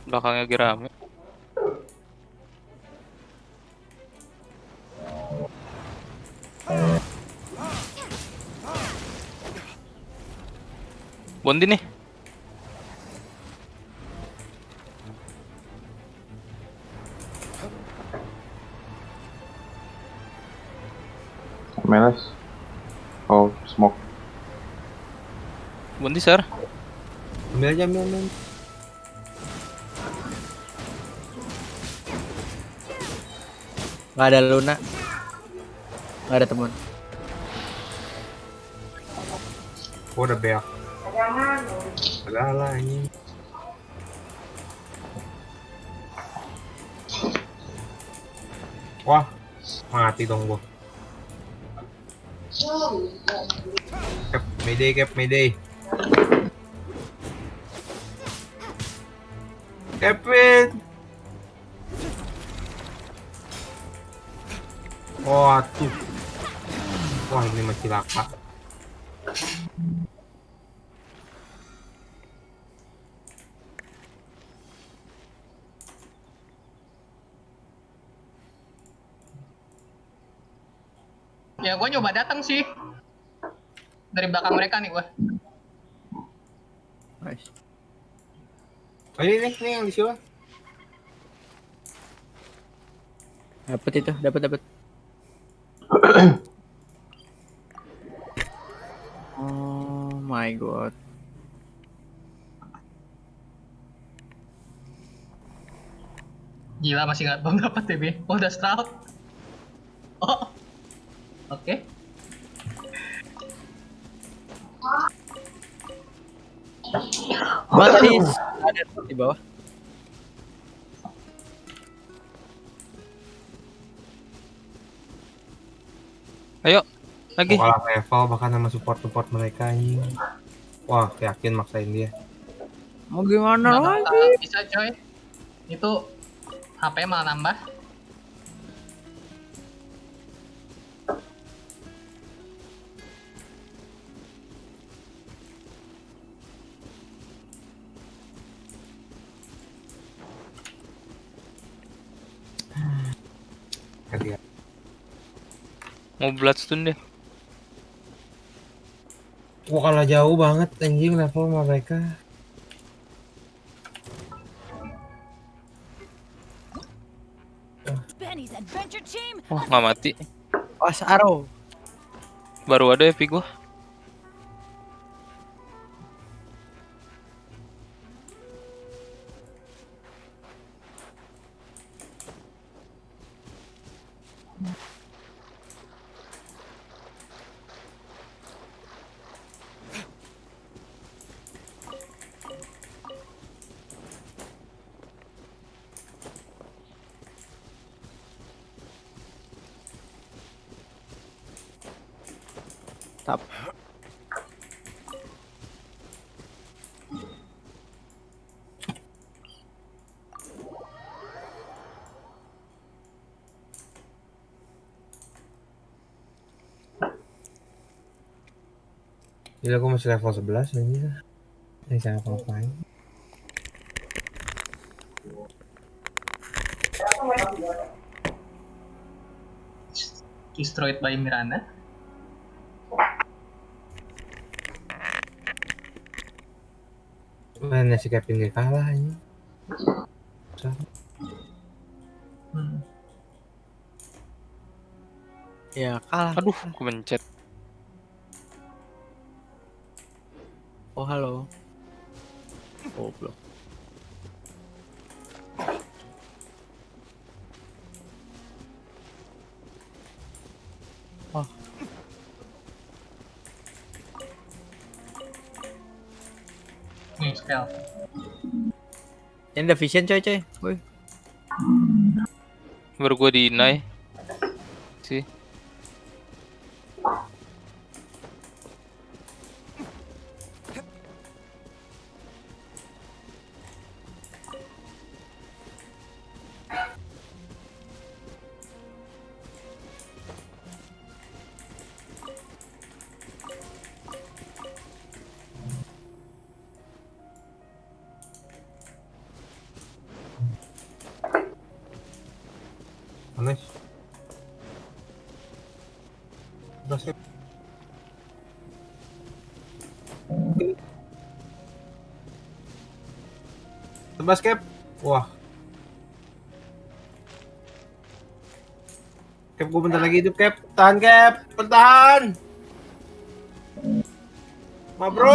Belakangnya lagi rame. Bondi nih. Meles. Oh, smoke. Bondi, Sir. Ambil aja. Nggak ada Luna. Nggak ada teman. Gua udah beak. Alah ini. Wah, mati dong gua. Cap Mayday. Kevin. Waduh. Wah, ini masih laka. Ya gue nyoba datang sih. Dari belakang mereka nih gue. Nice. Oh ini yang di Xiao. Dapat itu, dapat. Oh my god. Gila masih belum dapat TB. Oh udah strout. Oh. Oke. Gua tadi ada di bawah. Ayo, lagi. Kalah level bahkan sama support mereka anjing. Wah, yakin maksain dia. Mau gimana Nggak lagi? bakal bisa coy. Itu HP malah nambah. Kali ya. Mau bloodstone deh. Wah, kalah jauh banget anjing level sama mereka. Benny's adventure team. Wah, nggak mati. Pas arrow. Baru ada epic gua. Tap. Gila, gue masih level 11 anjing. Ini saya apa-apain. Destroyed by Miranda. Mana si Kevin dia kalah ini. Ya kalah. Aduh, aku mencet. Oh halo. Goblok. Oh. Nih, spell. Ini ada vision coy. Woi. Baru gua di Inai. Sih. Nice. Basket. Tebas Cap. Wah. Cap, gue bentar lagi hidup Cap. Tahan Cap. Bertahan. Ma bro.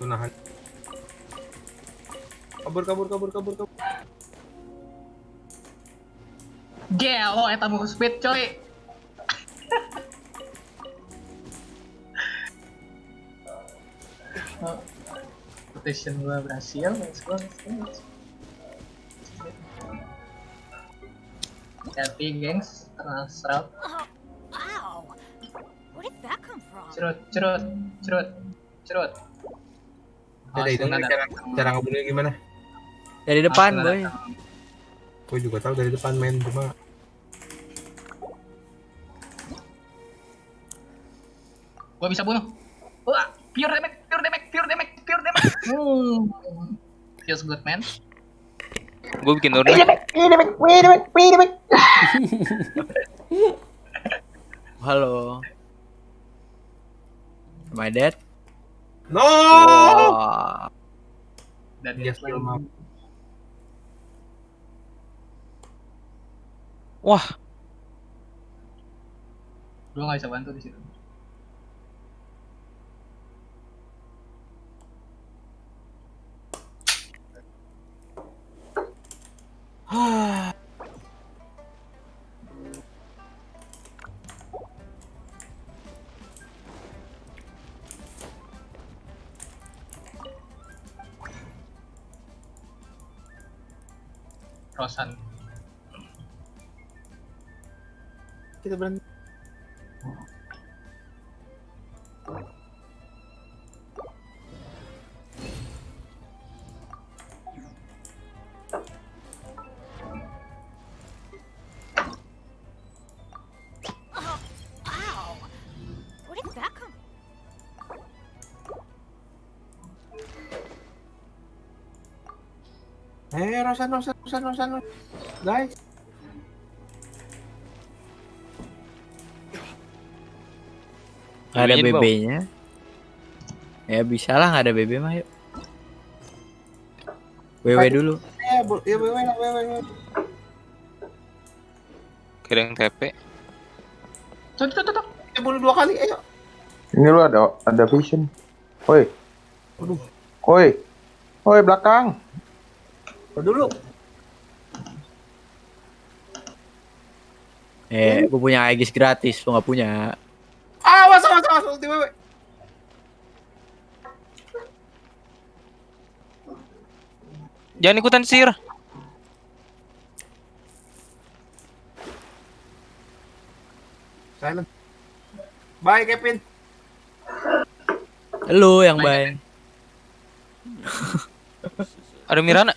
Nahan. Kabur. Gelo, eta move speed coy. Oh, rotation gua berhasil. Let's go. Hati gengs, kena serap. Oh, wow. Where did that come from? Cerut. Ada itu cara ngebunuhnya gimana? Dari depan boy. Gue juga tahu dari depan main cuma Gua bisa bunuh. Wah, pure damage. Feels good, man. Gue bikin turun. Halo. Am I dead? No. Wah. Dan Dia skill map. Wah, gua nggak bisa bantu di situ. Rosan. Kita berhenti. Ow! Where did that come? Rosan. Guys. Nggak ada BB-nya di bawah. BB-nya. Ya bisa lah, nggak ada BB mah yuk. WW dulu. Ya, wewe. kira yang TP. Tuh. Kita bunuh 2 kali, ayo. Ini lu ada vision. Woi. Waduh. Woi belakang. Dulu. Gue punya Aegis gratis, lu nggak punya. Awas, ulti wewe. Jangan ikutan sir. Silent. Bye, Kevin. Lu yang baik. Ada Mirana.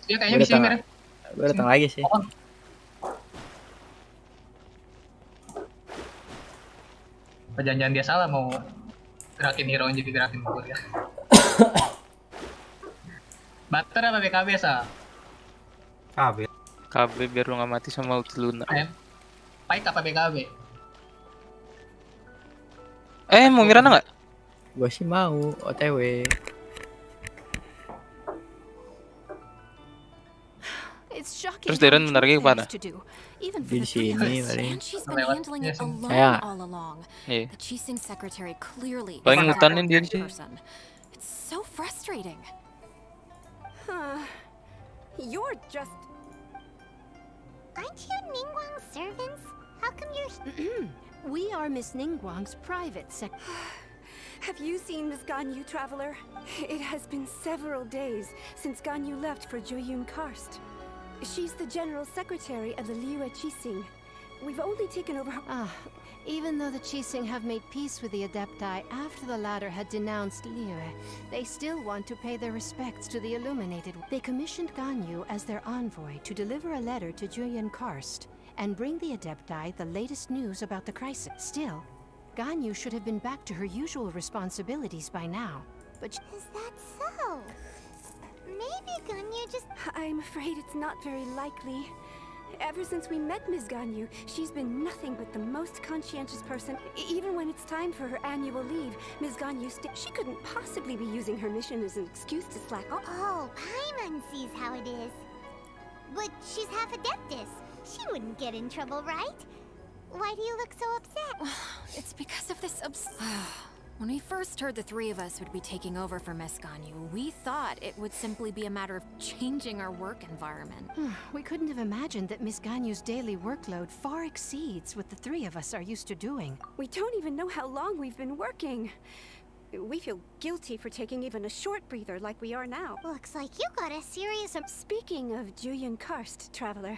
Dia kayaknya di sini, Mir. Gue datang lagi sih. Perjanjian dia salah mau gerakin hero jadi gerakin kulit ya. Butter apa BKB sa? KB biar lu gak mati sama ulti Luna. Pike apa BKB? Mau Mirana gak? Gue sih mau OTW. It's shocking. Terus Darren bentar lagi kemana? Even Di sini paling. And she's been handling it alone Saya. all along. Iya. The Keqing secretary clearly Paling is a ngutanin dia different sih. person. It's so frustrating. You're just... Aren't you Ningguang's servants? How come you're... We are Miss Ningguang's private sec... Have you seen Miss Ganyu, Traveler? It has been several days since Ganyu left for Joyun Karst. She's the General Secretary of the Liyue Keqing. We've only taken over her... Even though the Keqing have made peace with the Adepti after the latter had denounced Liyue, they still want to pay their respects to the Illuminated. They commissioned Ganyu as their envoy to deliver a letter to Joyun Karst and bring the Adepti the latest news about the crisis. Still, Ganyu should have been back to her usual responsibilities by now. But Is that so? Maybe Ganyu just... I'm afraid it's not very likely. Ever since we met Ms. Ganyu, she's been nothing but the most conscientious person. Even when it's time for her annual leave, Ms. Ganyu she couldn't possibly be using her mission as an excuse to slack off. Oh, Paimon sees how it is. But she's half Adeptus. She wouldn't get in trouble, right? Why do you look so upset? it's because of this When we first heard the three of us would be taking over for Miss Ganyu, we thought it would simply be a matter of changing our work environment. We couldn't have imagined that Miss Ganyu's daily workload far exceeds what the three of us are used to doing. We don't even know how long we've been working. We feel guilty for taking even a short breather like we are now. Looks like you got a serious... Speaking of Joyun Karst, Traveler,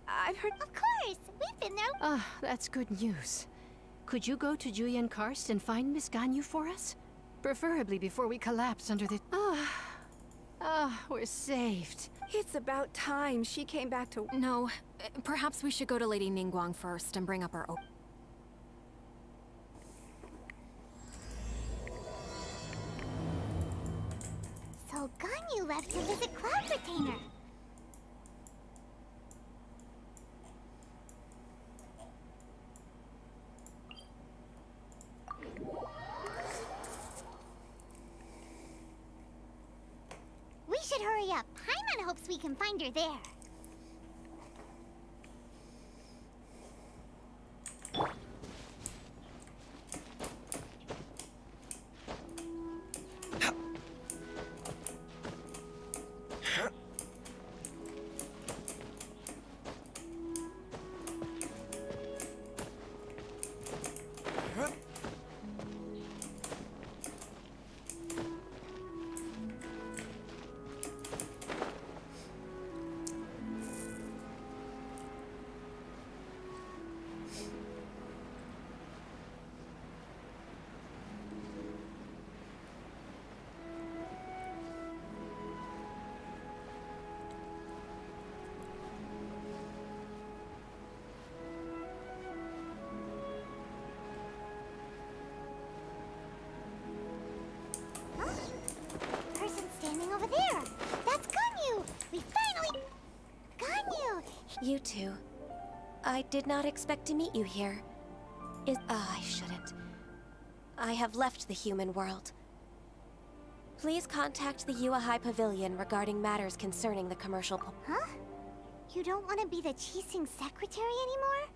I've heard... Of course! We've been there... That's good news. Could you go to Joyun Karst and find Miss Ganyu for us? Preferably before we collapse under the... we're saved. It's about time she came back to... No, perhaps we should go to Lady Ningguang first and bring up our... to visit Cloud Retainer. We should hurry up. Paimon hopes we can find her there. Person standing over there. That's Ganyu. We finally... Ganyu! You two. I did not expect to meet you here. I shouldn't. I have left the human world. Please contact the Yuahai Pavilion regarding matters concerning the commercial... Huh? You don't want to be the Keqing secretary anymore?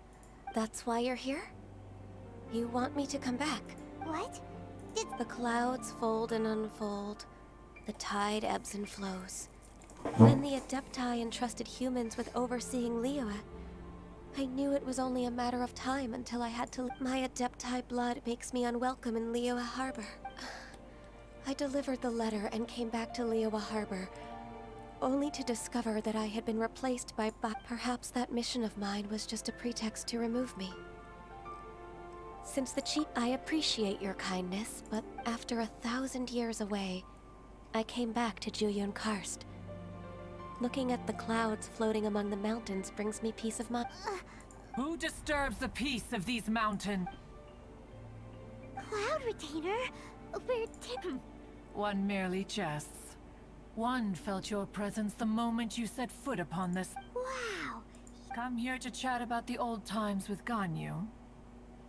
That's why you're here? You want me to come back? What? The clouds fold and unfold. The tide ebbs and flows. When the Adepti entrusted humans with overseeing Liyue, I knew it was only a matter of time until I had to... My Adepti blood makes me unwelcome in Liyue Harbor. I delivered the letter and came back to Liyue Harbor, only to discover that I had been replaced by... Perhaps that mission of mine was just a pretext to remove me. Since the chief... I appreciate your kindness, but after 1,000 years away, I came back to Juyun Karst. Looking at the clouds floating among the mountains brings me peace of mind. Who disturbs the peace of these mountains? Cloud Retainer? One merely jests. One felt your presence the moment you set foot upon this. Wow! Come here to chat about the old times with Ganyu.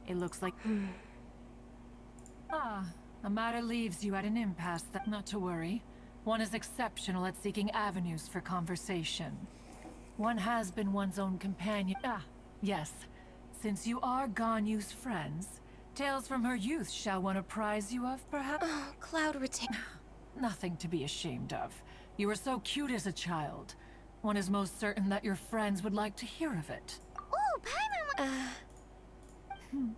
It looks like... a matter leaves you at an impasse. Not to worry. One is exceptional at seeking avenues for conversation. One has been one's own companion. Yes. Since you are Ganyu's friends, tales from her youth shall one apprise you of, perhaps? Cloud Retainer. Nothing to be ashamed of. You were so cute as a child. One is most certain that your friends would like to hear of it. Oh, Paimon!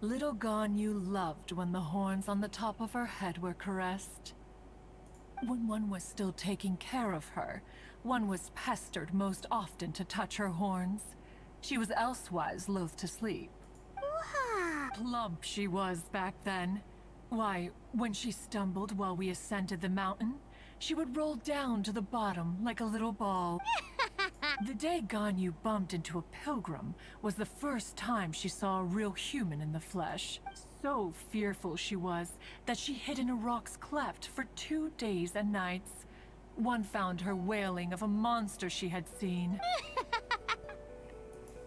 Little Ganyu loved when the horns on the top of her head were caressed. When one was still taking care of her, one was pestered most often to touch her horns. She was elsewise loath to sleep. Wow. Plump she was back then. Why, when she stumbled while we ascended the mountain, she would roll down to the bottom like a little ball. The day Ganyu bumped into a pilgrim was the first time she saw a real human in the flesh. So fearful she was that she hid in a rock's cleft for 2 days and nights. One found her wailing of a monster she had seen.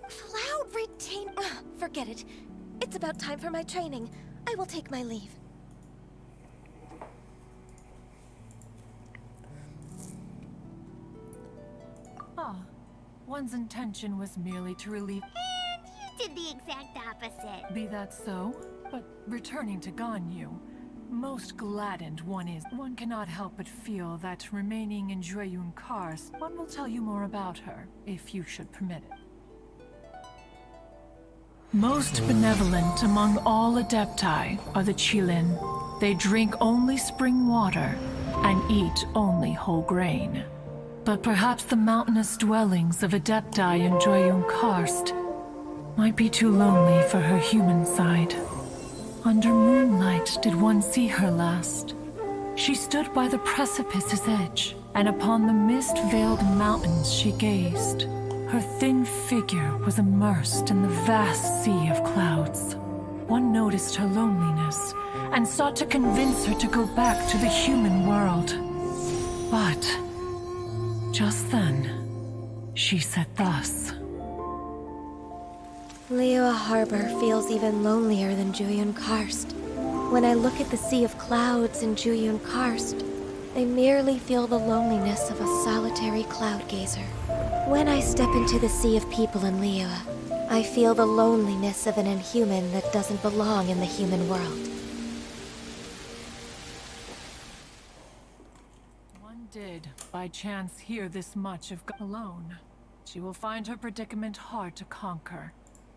Cloud Retainer. Forget it. It's about time for my training. I will take my leave. One's intention was merely to relieve... And you did the exact opposite. Be that so, but returning to Ganyu, most gladdened one is. One cannot help but feel that remaining in Juyun Karst, one will tell you more about her, if you should permit it. Most benevolent among all Adepti are the Qilin. They drink only spring water and eat only whole grain. But perhaps the mountainous dwellings of Adepti in Juyun Karst might be too lonely for her human side. Under moonlight did one see her last. She stood by the precipice's edge, and upon the mist-veiled mountains she gazed. Her thin figure was immersed in the vast sea of clouds. One noticed her loneliness, and sought to convince her to go back to the human world. But just then, she said thus. Liyue Harbor feels even lonelier than Juyun Karst. When I look at the sea of clouds in Juyun Karst, I merely feel the loneliness of a solitary cloud gazer. When I step into the sea of people in Liyue, I feel the loneliness of an inhuman that doesn't belong in the human world. One did, by chance, hear this much of alone. She will find her predicament hard to conquer.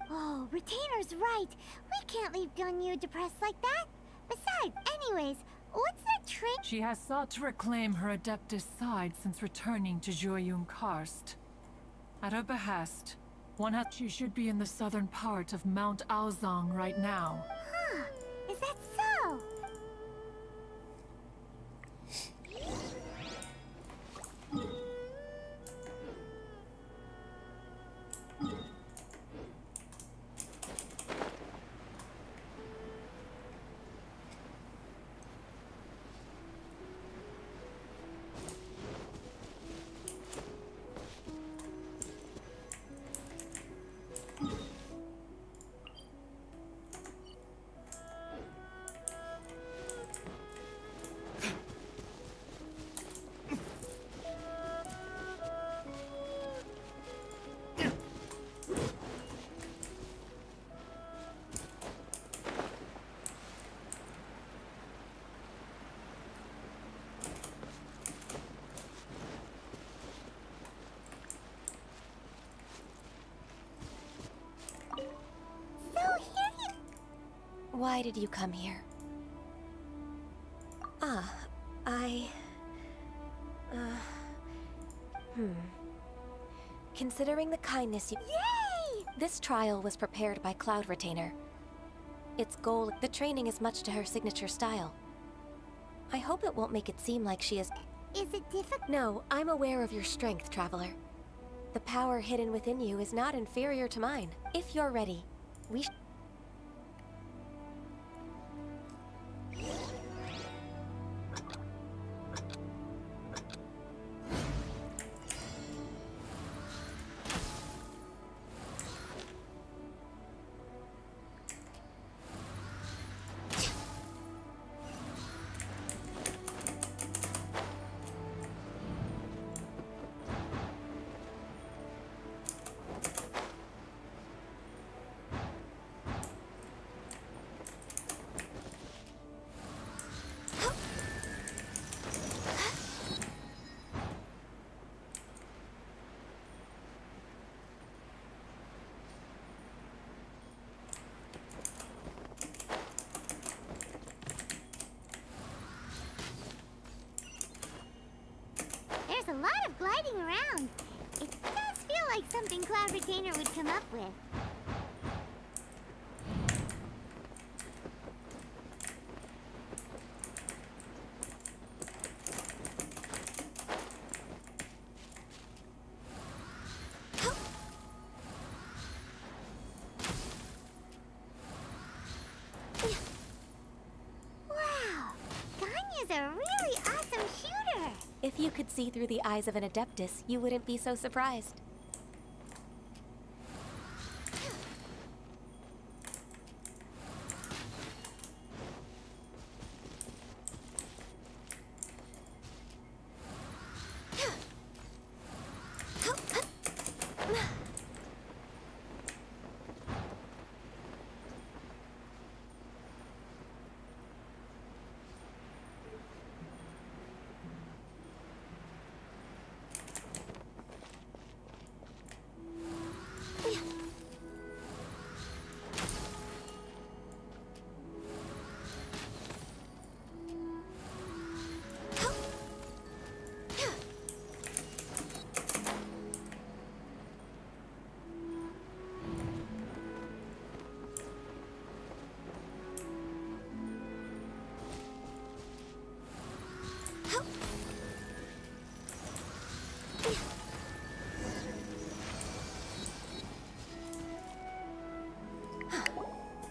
Oh, Retainer's right. We can't leave Ganyu depressed like that. Besides, anyways, what's that trick? She has sought to reclaim her Adeptus side since returning to Juyun Karst. At her behest, she should be in the southern part of Mount Aozang right now. Huh, is that so? Why did you come here? Considering the kindness you— Yay! This trial was prepared by Cloud Retainer. Its goal— the training is much to her signature style. I hope it won't make it seem like she is— Is it difficult? No, I'm aware of your strength, Traveler. The power hidden within you is not inferior to mine. If you're ready, we sh— There's a lot of gliding around. It does feel like something Cloud Retainer would come up with. Wow, Ganya's a really awesome shooter. If you could see through the eyes of an Adeptus, you wouldn't be so surprised.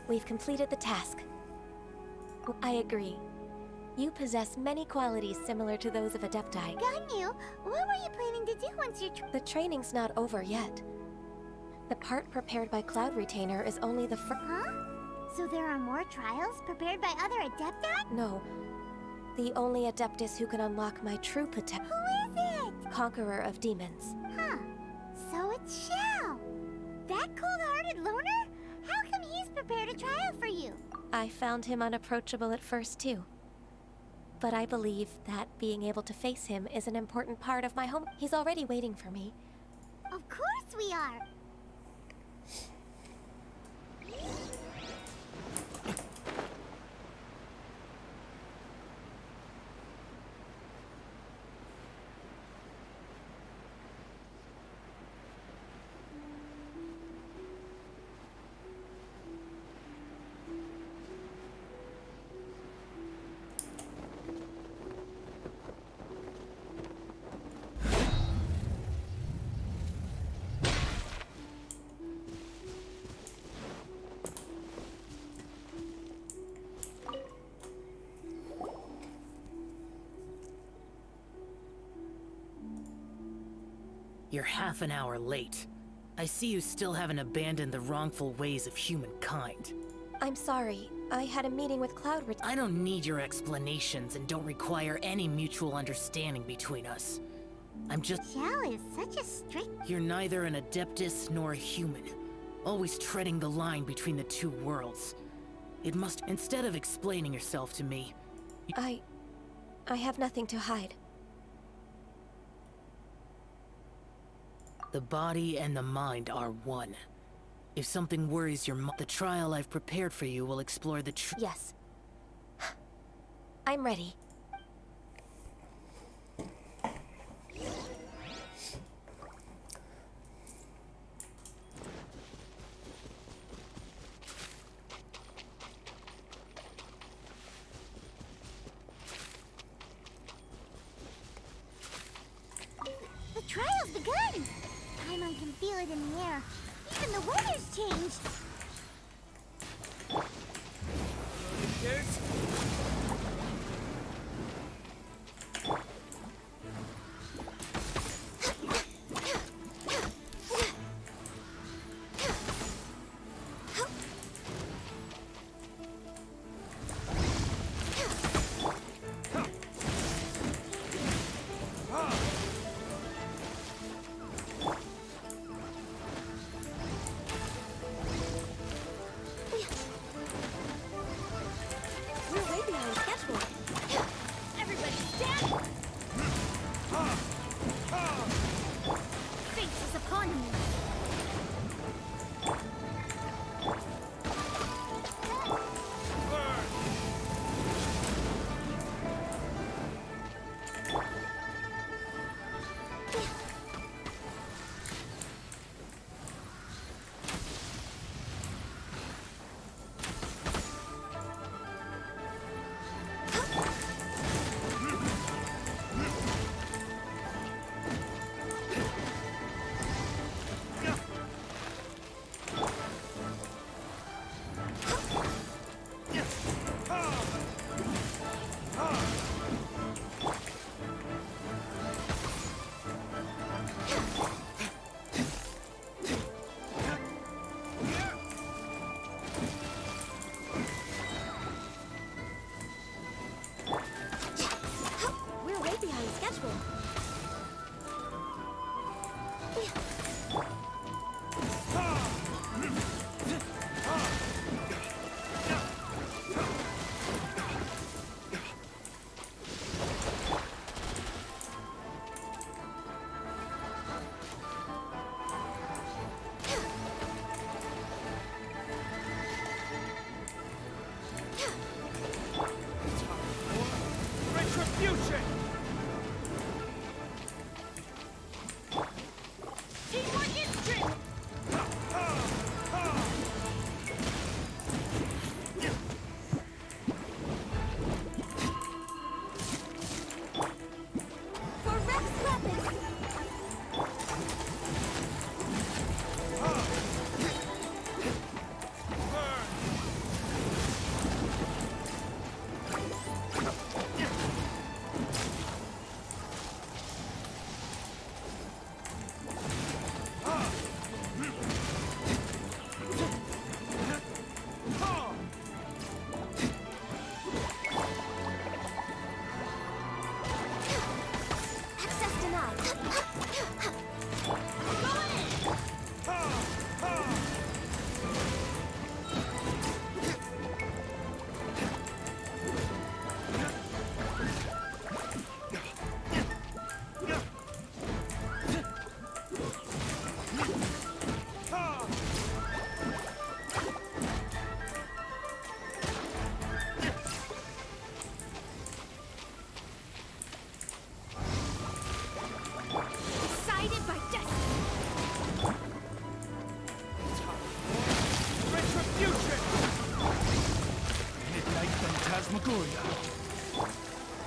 We've completed the task. I agree. You possess many qualities similar to those of Adepti. Ganyu, what were you planning to do once you're The training's not over yet. The part prepared by Cloud Retainer is only the first. Huh? So there are more trials prepared by other Adepti? No. The only Adeptus who can unlock my true potential. Who is it? Conqueror of Demons. Huh. So it's Xiao. That cold-hearted loner? How come he's prepared a trial for you? I found him unapproachable at first, too. But I believe that being able to face him is an important part of my home. He's already waiting for me. Of course we are. You're half an hour late. I see you still haven't abandoned the wrongful ways of humankind. I'm sorry. I had a meeting with Cloud Retainer. I don't need your explanations and don't require any mutual understanding between us. I'm just... Xiao is such a strict... You're neither an Adeptus nor a human. Always treading the line between the two worlds. It must... Instead of explaining yourself to me... I have nothing to hide. The body and the mind are one. If something worries your mind, the trial I've prepared for you will explore the truth. Yes. I'm ready. The trial's begun! Paimon can feel it in the air. Even the weather's changed.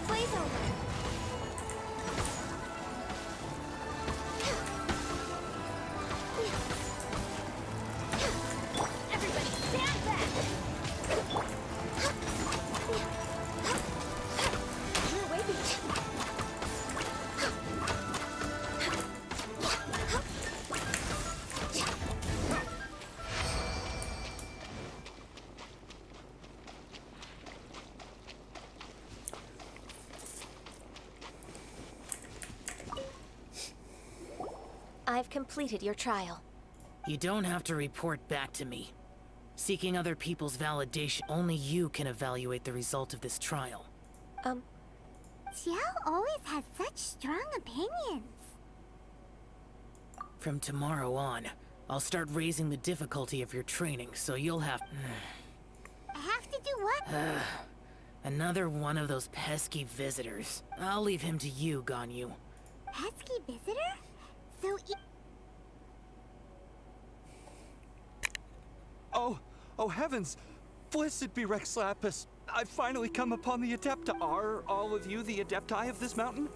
Blaze over. Everybody stand back. You're waving. I've completed your trial. You don't have to report back to me. Seeking other people's validation, only you can evaluate the result of this trial. Xiao always has such strong opinions. From tomorrow on, I'll start raising the difficulty of your training, so you'll have... I have to do what? Another one of those pesky visitors. I'll leave him to you, Ganyu. Pesky visitor? So Oh heavens! Blessed be Rex Lapis. I've finally come upon the Adepta. Are all of you the Adepti of this mountain?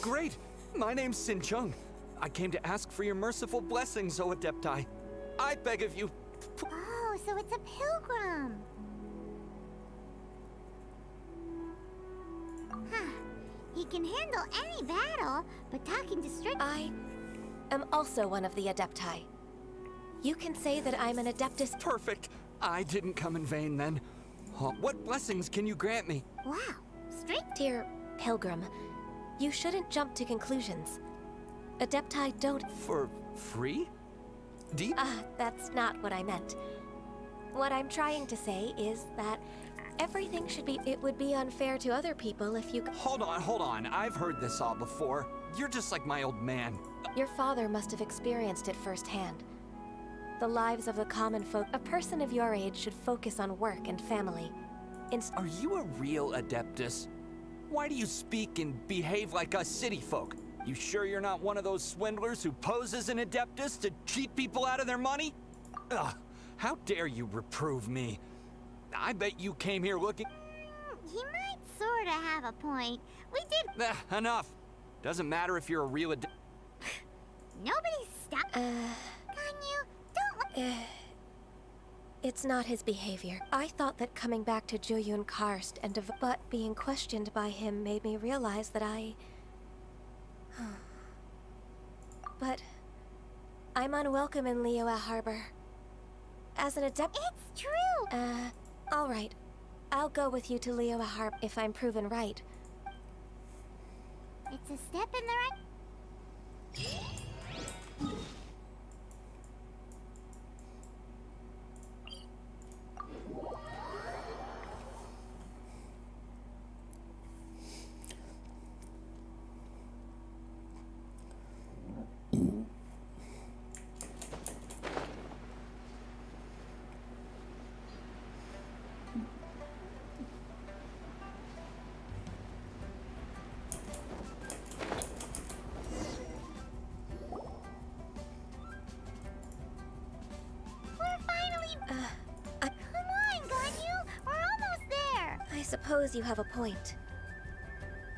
Great! My name's Sin Chung. I came to ask for your merciful blessings, O Adepti. I beg of you. Oh, so it's a pilgrim. Huh. He can handle any battle, but talking to strict... I am also one of the Adepti. You can say that I'm an Adeptus. Perfect. I didn't come in vain then. What blessings can you grant me? Wow. Strict? Dear Pilgrim, you shouldn't jump to conclusions. Adepti don't... For free? Deep? That's not what I meant. What I'm trying to say is that everything should be... It would be unfair to other people if you... Hold on. I've heard this all before. You're just like my old man. Your father must have experienced it firsthand. The lives of the common folk. A person of your age should focus on work and family. Are you a real Adeptus? Why do you speak and behave like us city folk? You sure you're not one of those swindlers who pose as an Adeptus to cheat people out of their money? Ugh, how dare you reprove me? I bet you came here looking... He might sorta have a point. We did... Enough. Doesn't matter if you're a real Adeptus. Nobody stop... Ganyu, don't... It's not his behavior. I thought that coming back to Juyun Karst and but being questioned by him made me realize that I... But I'm unwelcome in Liyue Harbor. As an adept... It's true! All right. I'll go with you to Liyue Harbor if I'm proven right. It's a step in the right... I suppose you have a point.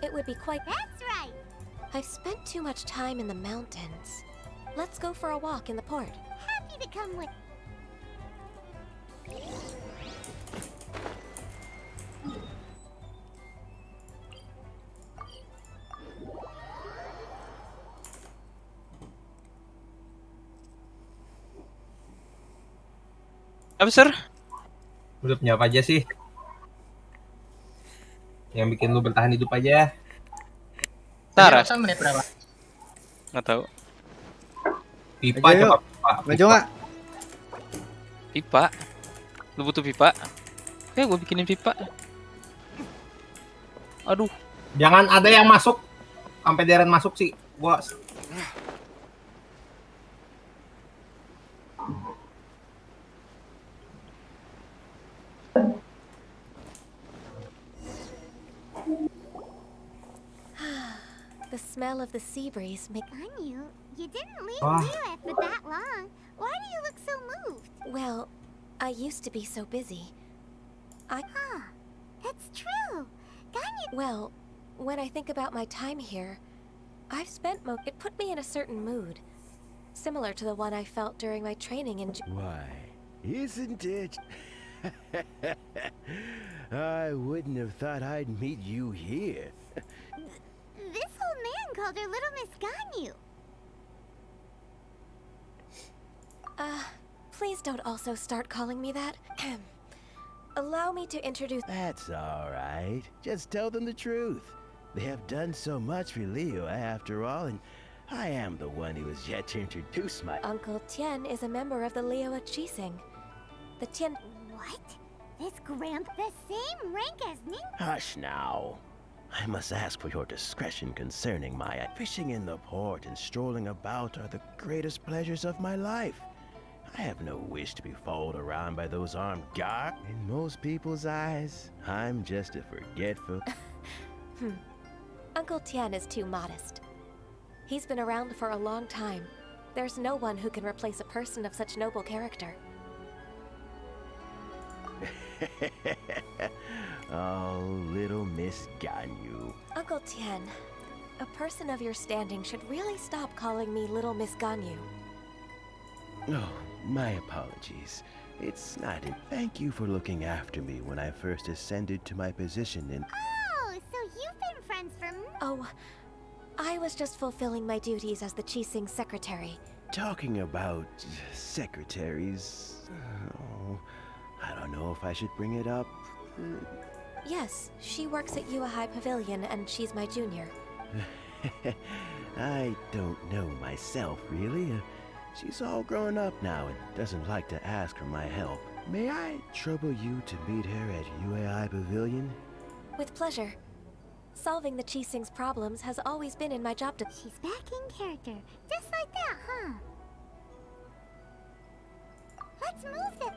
It would be quite... That's right! I've spent too much time in the mountains. Let's go for a walk in the port. Happy to come with... Apa, Sir? Udah punya apa aja sih? Yang bikin lu bertahan hidup aja. Tara. Menit berapa? Nggak tahu. Pipa coba pipa. Maju nggak? Pipa. Lu butuh pipa? Ya, gue bikinin pipa. Aduh. Jangan ada yang masuk. Sampai Deren masuk sih. Gua... The smell of the sea breeze make... Ganyu, you didn't leave Liyue for that long. Why do you look so moved? Well, I used to be so busy. Huh. That's true. Ganyu. Well, when I think about my time here, I've spent it put me in a certain mood, similar to the one I felt during my training in. Why, isn't it? I wouldn't have thought I'd meet you here. This old man called her Little Miss Ganyu. Please don't also start calling me that. Allow me to introduce. That's all right. Just tell them the truth. They have done so much for Leo after all, and I am the one who has yet to introduce my... Uncle Tian is a member of the Leo Keqing. The Tian... What? This the same rank as Ning? Hush now. I must ask for your discretion concerning my... Fishing in the port and strolling about are the greatest pleasures of my life. I have no wish to be followed around by those armed guards. In most people's eyes, I'm just a forgetful... Uncle Tian is too modest. He's been around for a long time. There's no one who can replace a person of such noble character. Oh, little Miss Ganyu. Uncle Tian, a person of your standing should really stop calling me Little Miss Ganyu. Oh, my apologies. It's not in... Thank you for looking after me when I first ascended to my position in... Oh, so you've been friends for... Oh, I was just fulfilling my duties as the Keqing secretary. Talking about secretaries... Oh, I don't know if I should bring it up. Yes, she works at Yua High Pavilion and she's my junior. I don't know myself, really. She's all grown up now and doesn't like to ask for my help. May I trouble you to meet her at UAI Pavilion? With pleasure. Solving the Keqing's problems has always been in my job to... She's back in character. Just like that, huh? Let's move them.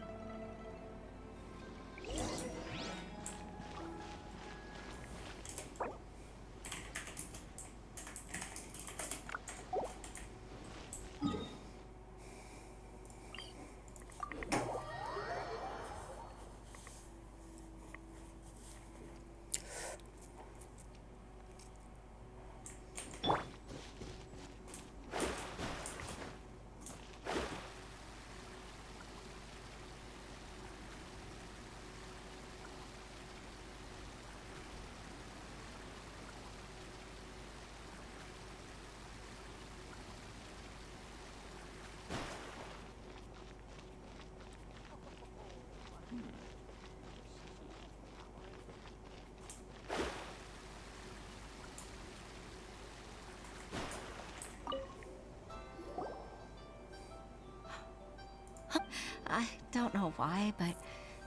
I don't know why, but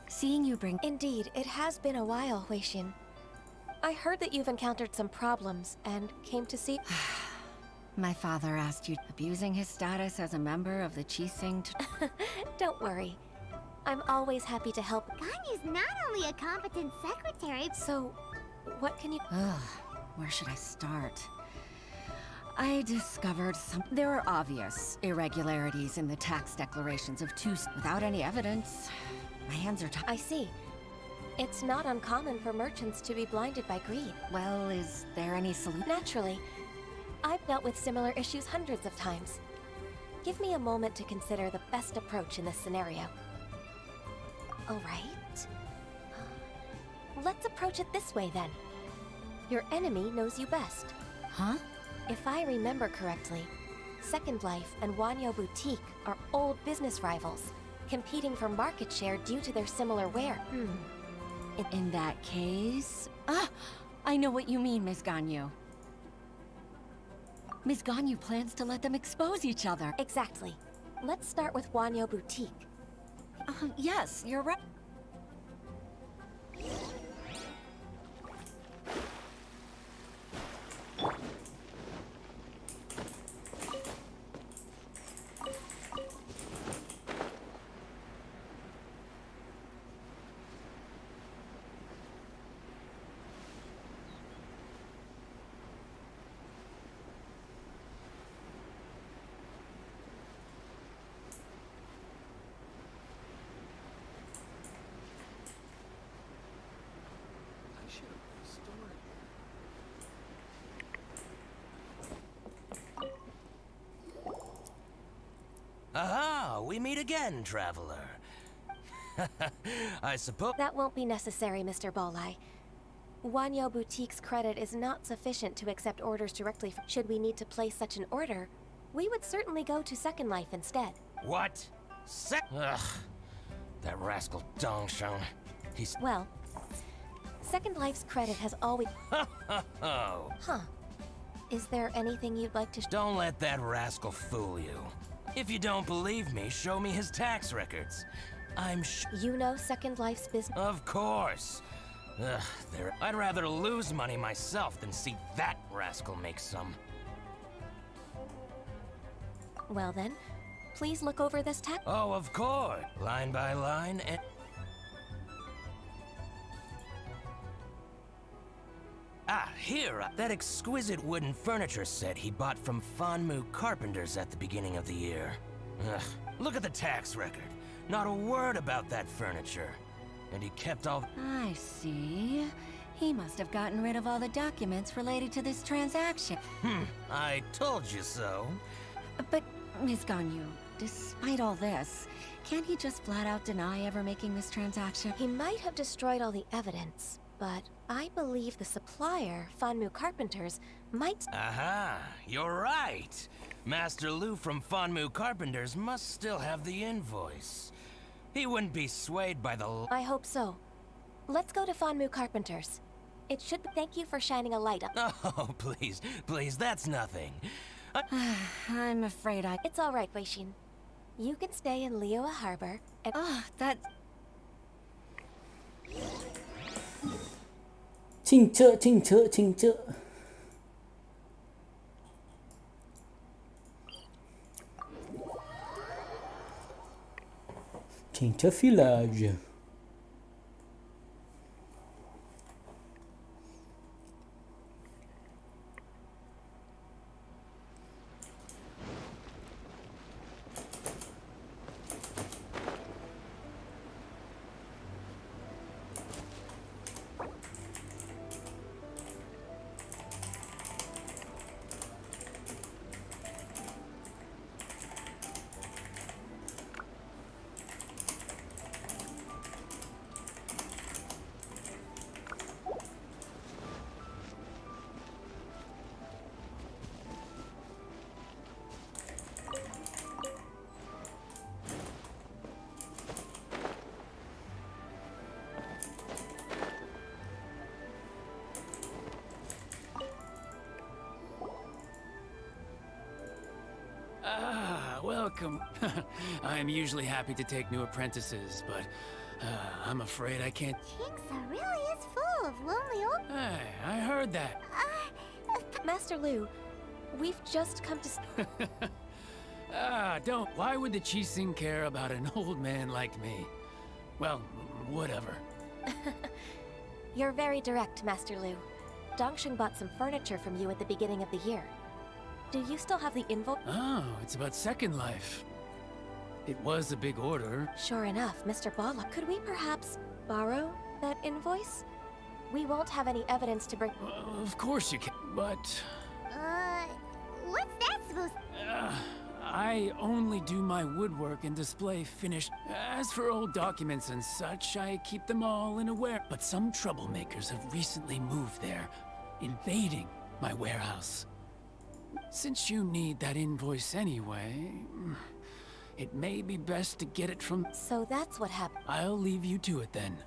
seeing you bring... Indeed, it has been a while, Huixin. I heard that you've encountered some problems and came to see... My father asked you, abusing his status as a member of the Keqing to... Don't worry. I'm always happy to help. Ganyu's not only a competent secretary... So, what can you... Ugh, where should I start? I discovered some... There are obvious irregularities in the tax declarations of two... Without any evidence, my hands are tied. I see. It's not uncommon for merchants to be blinded by greed. Well, is there any solution? Naturally. I've dealt with similar issues hundreds of times. Give me a moment to consider the best approach in this scenario. All right. Let's approach it this way, then. Your enemy knows you best. Huh? If I remember correctly, Second Life and Wanyo Boutique are old business rivals, competing for market share due to their similar wear. In that case... I know what you mean, Miss Ganyu. Miss Ganyu plans to let them expose each other. Exactly. Let's start with Wanyo Boutique. Yes, you're right. Aha, we meet again, traveler. I suppose... That won't be necessary, Mr. Bolai. Wanyo Boutique's credit is not sufficient to accept orders directly. Should we need to place such an order, we would certainly go to Second Life instead. What? Ugh. That rascal Dongsheng. He's... Well, Second Life's credit has always... Oh. Huh. Is there anything you'd like to... Don't let that rascal fool you. If you don't believe me, show me his tax records. I'm sure... You know Second Life's business? Of course. Ugh, I'd rather lose money myself than see that rascal make some. Well then, please look over this tax... Oh, of course. Line by line and... Ah, here! That exquisite wooden furniture set he bought from Fanmu Carpenters at the beginning of the year. Ugh, look at the tax record. Not a word about that furniture. And he kept all... I see. He must have gotten rid of all the documents related to this transaction. I told you so. But, Ms. Ganyu, despite all this, can't he just flat out deny ever making this transaction? He might have destroyed all the evidence, but I believe the supplier, Fanmu Carpenters, might... Aha, you're right. Master Lu from Fanmu Carpenters must still have the invoice. He wouldn't be swayed by the... I hope so. Let's go to Fanmu Carpenters. It should... Thank you for shining a light up. Oh, please, please, that's nothing. I'm afraid I... It's all right, Weishin. You can stay in Liyue Harbor and... that... Cince, cince, cince. Cince village. Welcome. I am usually happy to take new apprentices, but I'm afraid I can't. Kingsa really is full of lonely old... Hey, I heard that. Master Lu, we've just come to... Don't. Why would the Keqing care about an old man like me? Well, whatever. You're very direct, Master Lu. Dongsheng bought some furniture from you at the beginning of the year. Do you still have the invoice? Oh, it's about Second Life. It was a big order. Sure enough, Mr. Bala. Could we perhaps borrow that invoice? We won't have any evidence to bring... Of course you can, but... What's that supposed... I only do my woodwork and display finished. As for old documents and such, I keep them all in a warehouse. But some troublemakers have recently moved there, invading my warehouse. Since you need that invoice anyway, it may be best to get it from... So that's what happened. I'll leave you to it then.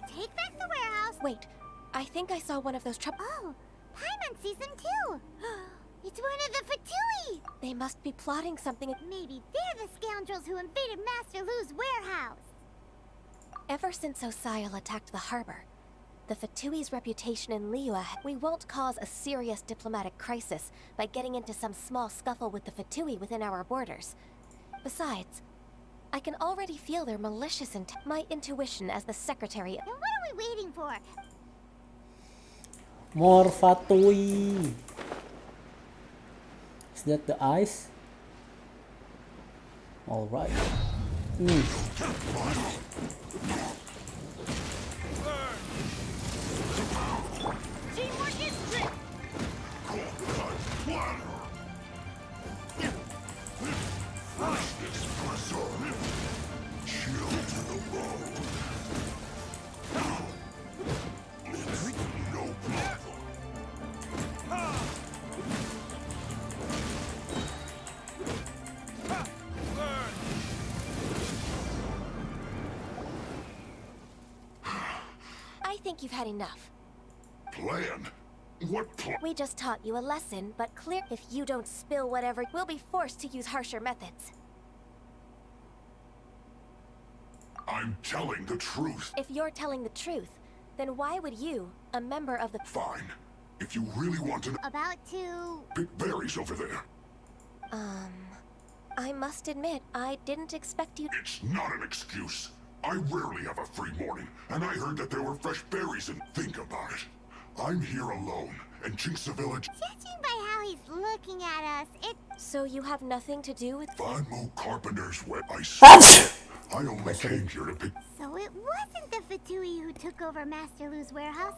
Take back the warehouse. Wait, I think I saw one of those Oh, Paimon sees them too. It's one of the Fatui. They must be plotting something. Maybe they're the scoundrels who invaded Master Lu's warehouse. Ever since Osial attacked the harbor, the Fatui's reputation in Liyue, we won't cause a serious diplomatic crisis by getting into some small scuffle with the Fatui within our borders. Besides, I can already feel their malicious intent. My intuition as the secretary... Then what are we waiting for? More Fatui. Is that the ice? All right. Teamwork is trick. Freshness preserved. Chill to the bone. It's no problem. I think you've had enough. Plan? What plan? We just taught you a lesson, but clear if you don't spill whatever, we'll be forced to use harsher methods. I'm telling the truth. If you're telling the truth, then why would you, a member of the— Fine. If you really want to About to... pick berries over there. I must admit, I didn't expect you— It's not an excuse. I rarely have a free morning, and I heard that there were fresh berries and think about it. I'm here alone, and Jinx the village— Judging by how he's looking at us, it... So you have nothing to do with— Fanmu Carpenter's web. I swear. I only came here to pick— So it wasn't the Fatui who took over Master Lu's warehouse?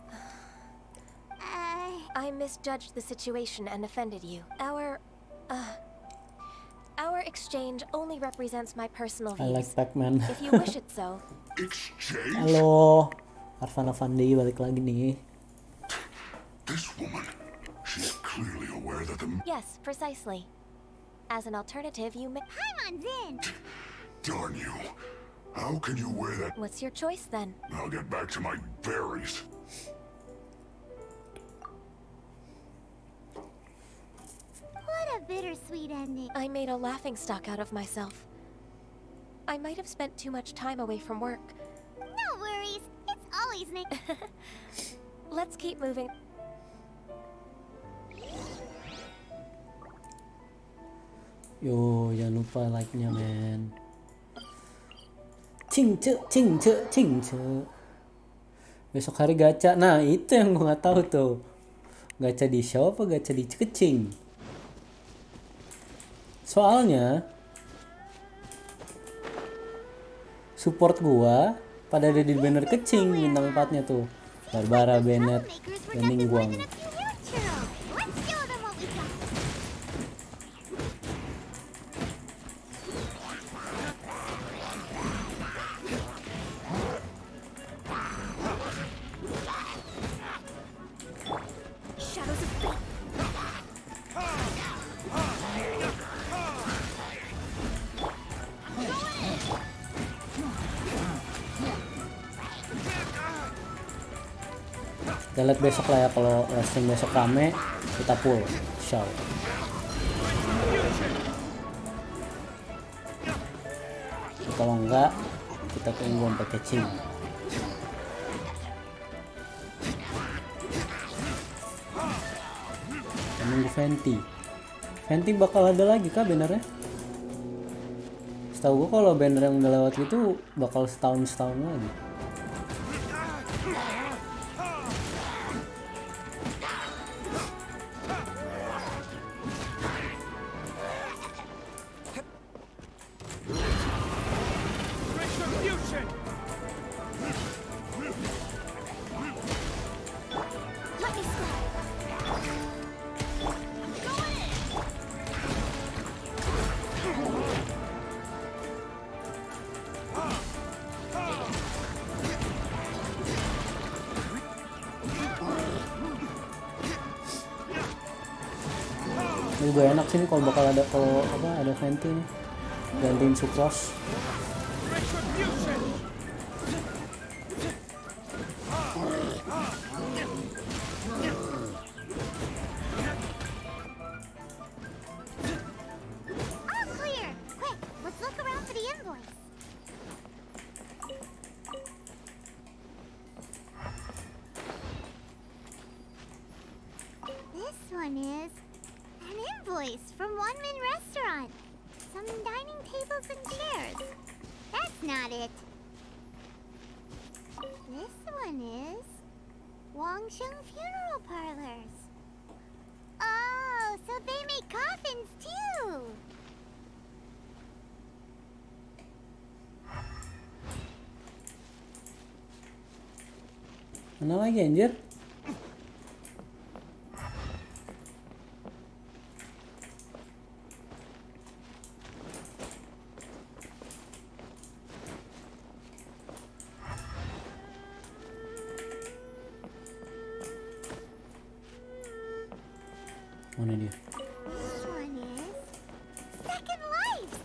I misjudged the situation and offended you. Our exchange only represents my personal I views. like Pac-Man. If you wish it so. Exchange? Halo, Arvan Avandi balik lagi nih. This woman, she's clearly aware that the— Yes, precisely. As an alternative, you may— Paimon's in! Darn you. How can you wear that? What's your choice then? I'll get back to my berries. What a bittersweet ending. I made a laughingstock out of myself. I might have spent too much time away from work. No worries. It's always nice. Let's keep moving. Yo, jangan lupa like-nya, men. Cing. Besok hari gacha. Nah, itu yang gue nggak tahu tuh. Gacha di Xiao apa gacha di Keqing? Soalnya support gua pada ada di banner Keqing bintang 4-nya tuh. Barbara, Bennett, dan Ningguang. Kita lihat besok lah ya, kalau stream besok rame kita full Xiao. Kalau enggak kita tunggu sampai Keqing. Nunggu Venti bakal ada lagi kah bannernya? Setahu gua kalau banner yang udah lewat gitu bakal setahun lagi. Lebih enak sih nih kalau bakal ada ada Venti nih, gantiin Sucrose. Mana lagi anjir? Mana dia? This one is Second Life.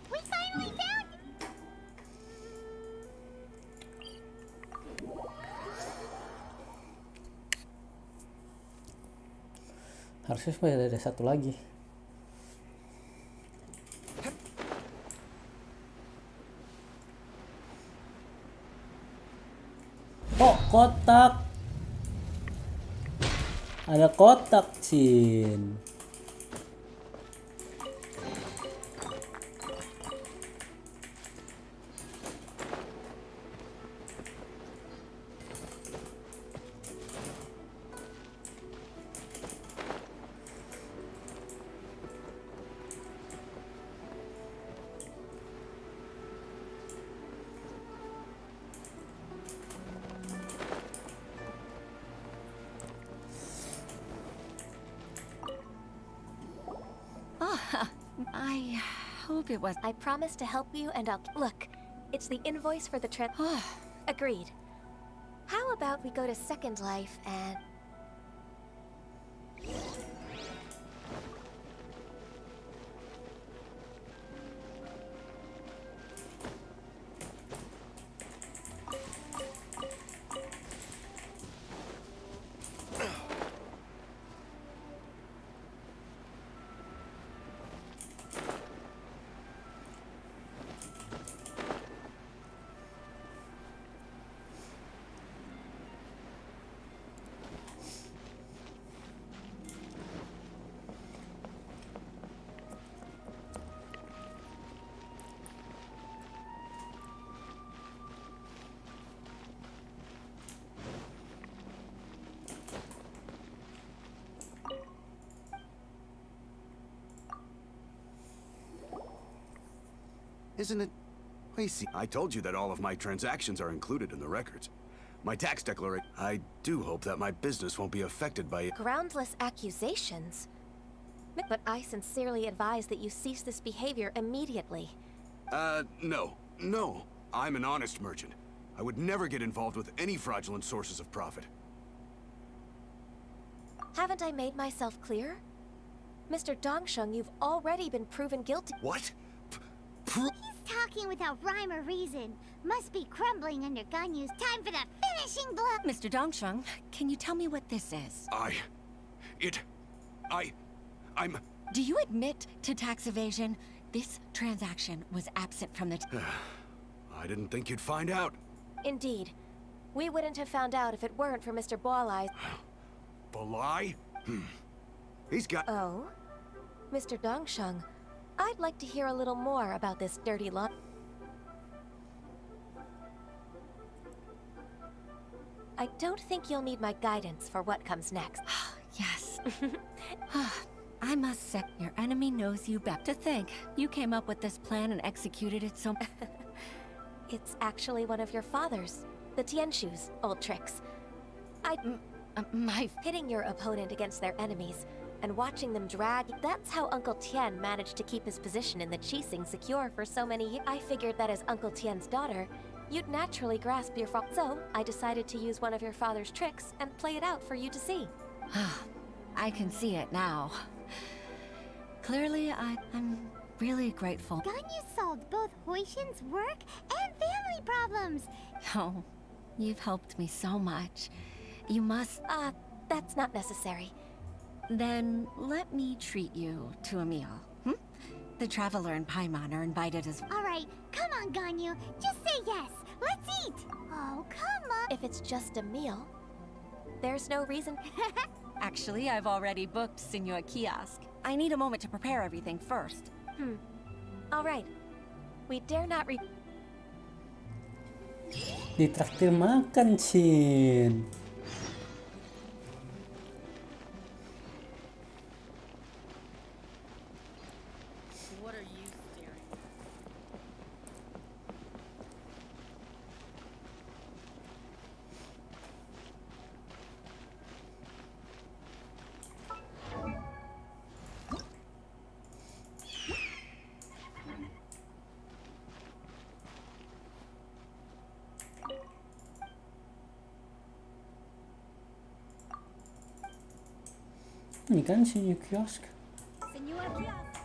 We finally found it. Harusnya supaya ada satu lagi. Oh, kotak. Ada kotak, Cin. I hope it was. I promise to help you, and I'll look. It's the invoice for the trip. Agreed. How about we go to Second Life and... Isn't it? Wait, see, I told you that all of my transactions are included in the records. My tax declaration. I do hope that my business won't be affected by it. Groundless accusations? But I sincerely advise that you cease this behavior immediately. No. No. I'm an honest merchant. I would never get involved with any fraudulent sources of profit. Haven't I made myself clear? Mr. Dongsheng, you've already been proven guilty. What? He's talking without rhyme or reason. Must be crumbling under Ganyu's. Time for the finishing blow. Mr. Dongsheng, can you tell me what this is? I'm... Do you admit to tax evasion? This transaction was absent from the... I didn't think you'd find out. Indeed. We wouldn't have found out if it weren't for Mr. Bolai. Bolai? He's got... Oh? Mr. Dongsheng, I'd like to hear a little more about this dirty lot. I don't think you'll need my guidance for what comes next. Yes. I must say, your enemy knows you better. To think, you came up with this plan and executed it so... It's actually one of your father's, the Tianshu's, old tricks. Pitting your opponent against their enemies and watching them drag, that's how Uncle Tian managed to keep his position in the Keqing secure for so many years. I figured that as Uncle Tian's daughter, you'd naturally grasp your so I decided to use one of your father's tricks and play it out for you to see. I can see it now. Clearly, I'm really grateful. Ganyu solved both Huishin's work and family problems. Oh, you've helped me so much. You must... that's not necessary. Then let me treat you to a meal. The Traveler and Paimon are invited as... All right, come on, Ganyu. Just say yes. Let's eat. Oh, come on. If it's just a meal, there's no reason... Actually, I've already booked Senor Kiosk. I need a moment to prepare everything first. All right. We dare not Ditraktir makan, Cin. What are you staring at? Ini kan si kiosk. Senua kiosk.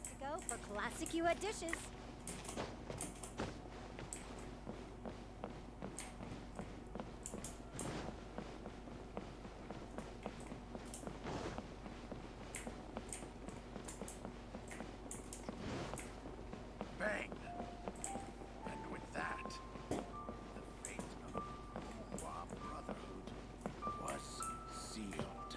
To go for classic Yua dishes. Bang! And with that, the fate of our brotherhood was sealed.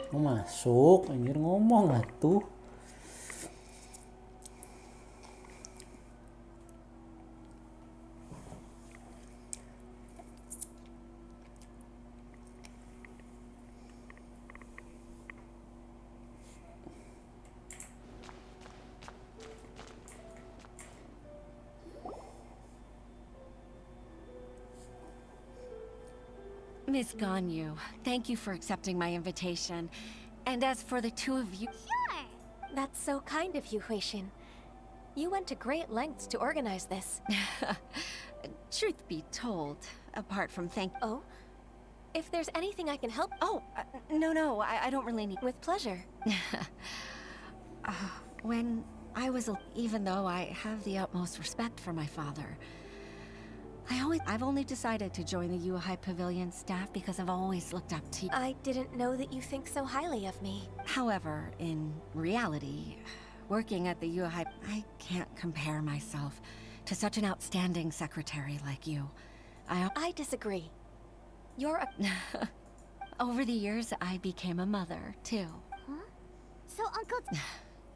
Mau masuk, anjir ngomong atuh. Miss Ganyu, thank you for accepting my invitation. And as for the two of you... Sure! That's so kind of you, Huixin. You went to great lengths to organize this. Truth be told, apart from thank... Oh? If there's anything I can help... Oh, no, I don't really need... With pleasure. When I was... Even though I have the utmost respect for my father, I've only decided to join the Yuehai Pavilion staff because I've always looked up to you. I didn't know that you think so highly of me. However, in reality, working at the Yuehai, I can't compare myself to such an outstanding secretary like you. I disagree. You're a... Over the years, I became a mother, too. Huh? So Uncle...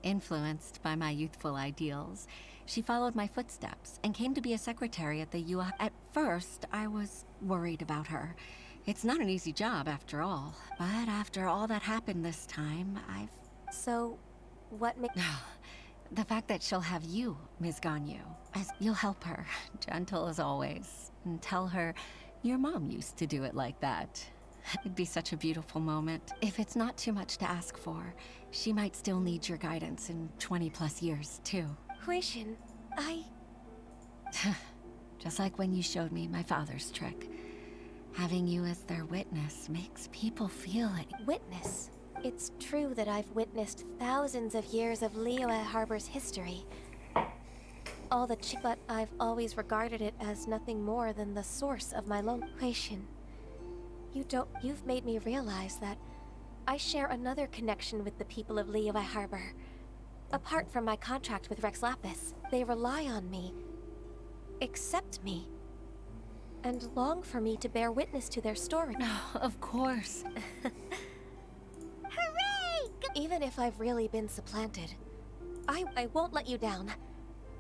Influenced by my youthful ideals, she followed my footsteps and came to be a secretary at the Yuehai. At first, I was worried about her. It's not an easy job, after all. But after all that happened this time, So, what makes... The fact that she'll have you, Ms. Ganyu, as you'll help her, gentle as always, and tell her your mom used to do it like that. It'd be such a beautiful moment. If it's not too much to ask for, she might still need your guidance in 20+ years, too. Huixin, Just like when you showed me my father's trick. Having you as their witness makes people feel it. Witness? It's true that I've witnessed thousands of years of Liyue Harbor's history. All the but I've always regarded it as nothing more than the source of my Huixin. You've made me realize that I share another connection with the people of Liyue Harbor. Apart from my contract with Rex Lapis, they rely on me, accept me, and long for me to bear witness to their story. Of course. Hooray! Even if I've really been supplanted, I won't let you down.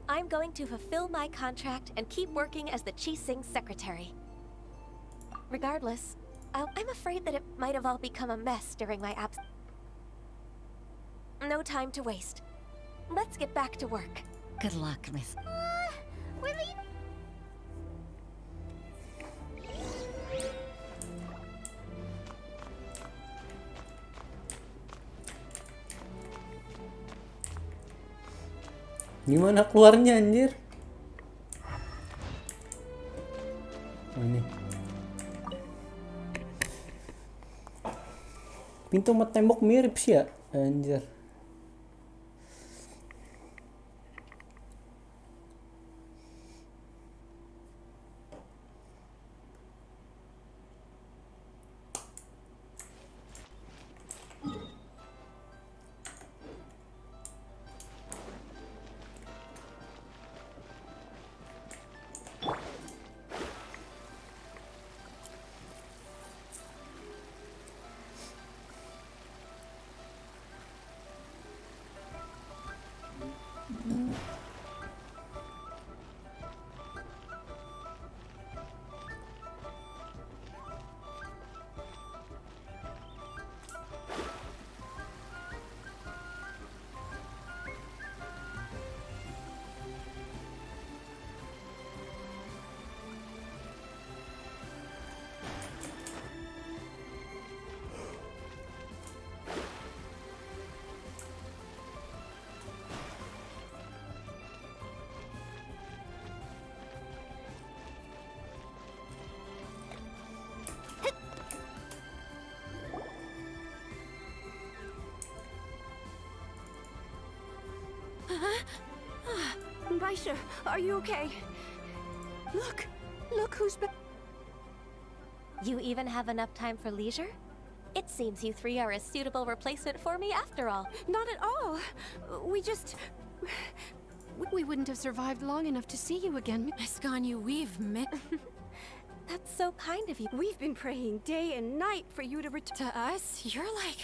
I'm going to fulfill my contract and keep working as the Keqing secretary. Regardless, I'm afraid that it might have all become a mess during my absence. No time to waste. Let's get back to work. Good luck, Miss. We're leaving. Gimana keluarnya anjir? Oh, ini. Pintu sama tembok mirip sih ya, anjir. Baisha, are you okay? Look who's back. You even have enough time for leisure? It seems you three are a suitable replacement for me after all. Not at all. We wouldn't have survived long enough to see you again. Miss Ganyu, we've met. That's so kind of you. We've been praying day and night for you to return. To us, you're like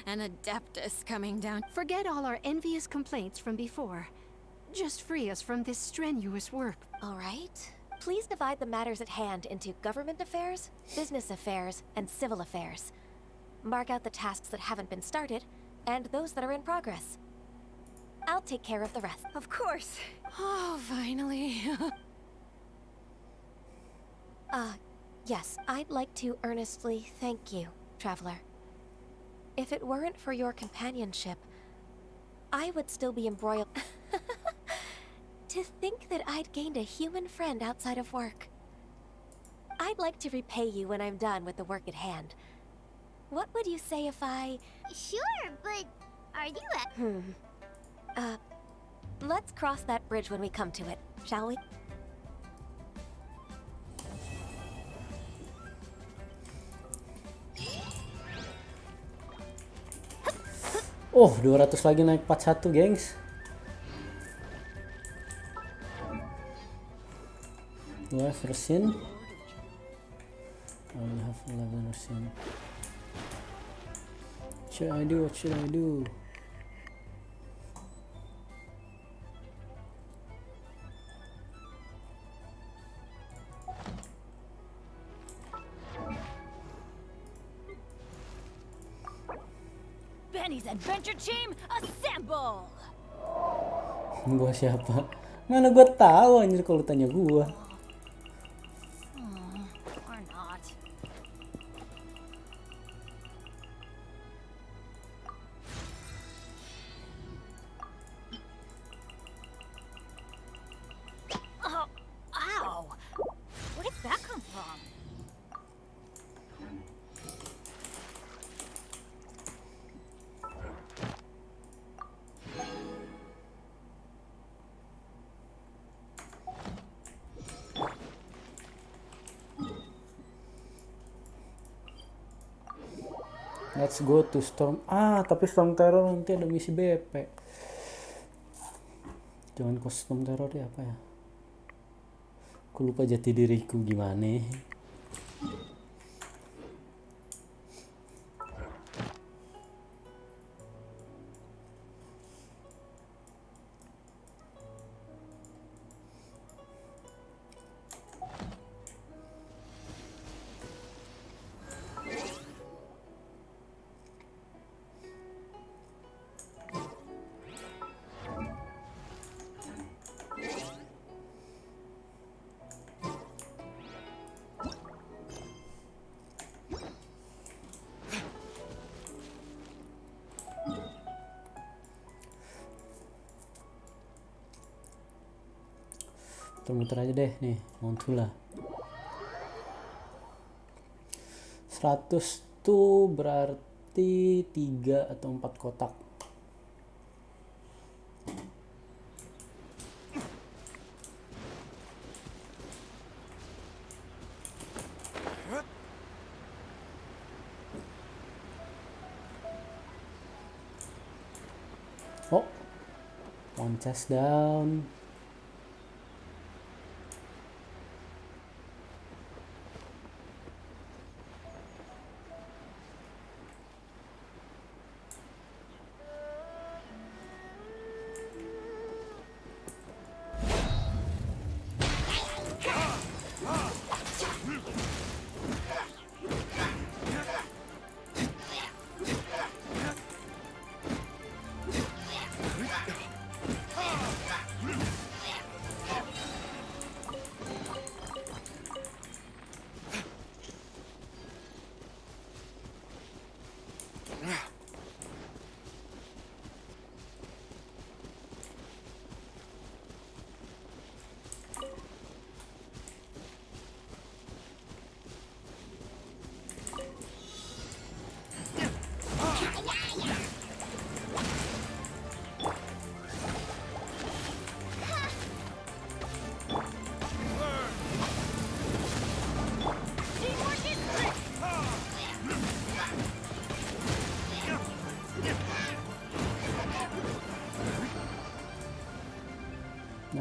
an adeptus coming down. Forget all our envious complaints from before. Just free us from this strenuous work. All right. Please divide the matters at hand into government affairs, business affairs, and civil affairs. Mark out the tasks that haven't been started, and those that are in progress. I'll take care of the rest. Of course. Oh, finally. Yes, I'd like to earnestly thank you, Traveler. If it weren't for your companionship, I would still be embroiled. To think that I'd gained a human friend outside of work. I'd like to repay you when I'm done with the work at hand. What would you say if I... Sure, but are you let's cross that bridge when we come to it, shall we? Oh, 200 lagi naik 41, gengs. Do I have resin? I only have 11 resin. What should I do? What should I do? Benny's adventure team, assemble! Gua siapa? Mana gua tahu anjir kalau tanya gua. Or not. Oh, ow! Where did that come from? Let's go to Storm. Tapi Storm Terror nanti ada misi BP. Jangan ke Storm Terror ya apa ya? Aku lupa jati diriku gimana. Muter aja deh nih, Montula 100 tuh berarti 3 atau 4 kotak. Oh, one chest down.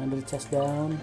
Another chest down.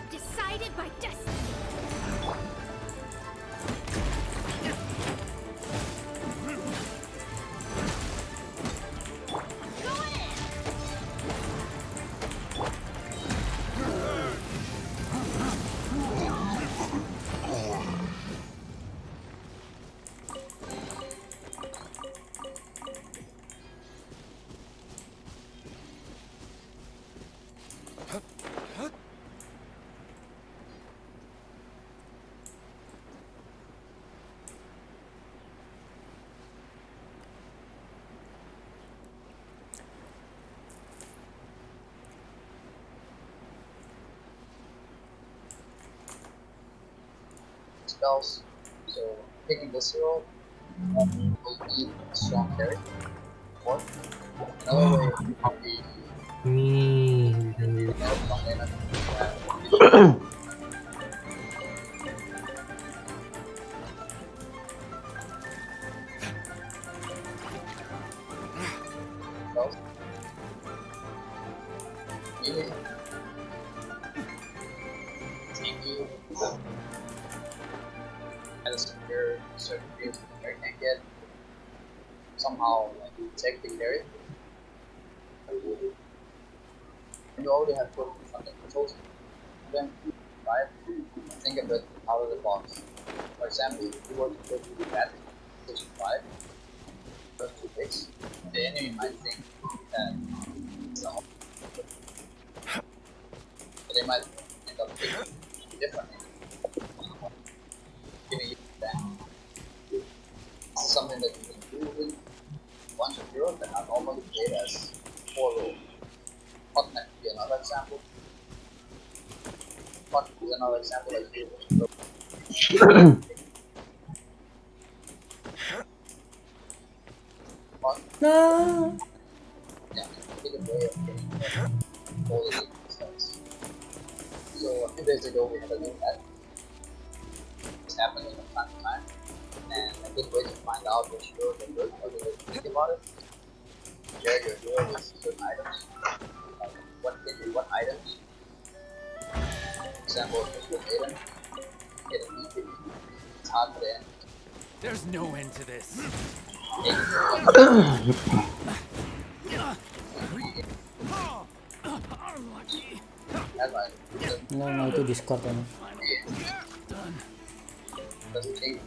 Decided by destiny. Spells. So picking this role will be a strong carry. Or another way would be at a certain field I can't get somehow like take the carry. And you already have put something chosen. Then right, think of it out of the box. For example, if you were to put that position 5, first 2 picks, the enemy might think that it's not. But they might end up picking differently. Giving you that. This is something that you can do with a bunch of heroes that are normally played as 4 roles. What might be another example? What is another example that you No. Yeah, it's a way of getting all the stuff. So a few days ago we had a new patch. It's happening from time to time. And a good way to find out which heroes are good or the way to think about it. Share your hero with certain items. What items? For example, if you hit him, get a beat, it's hard for the end. There's no end to this. No, itu Discord kan. Doesn't change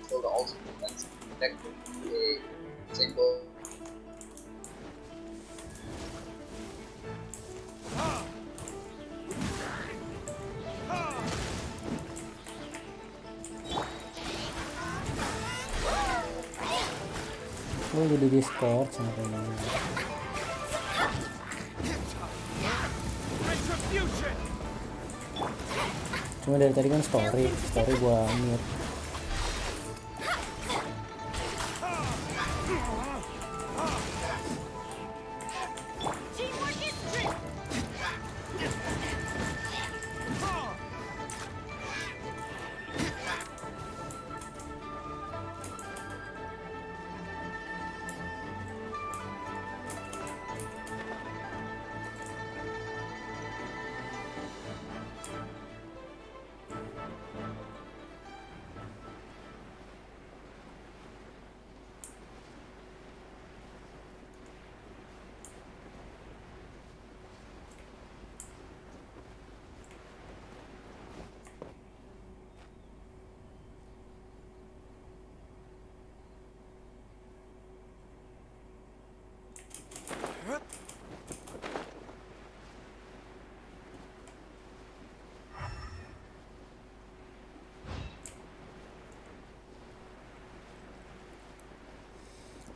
until the ultimate events connect to a single. Oh, di Discord sama temen. Cuma dari tadi kan story gua mute.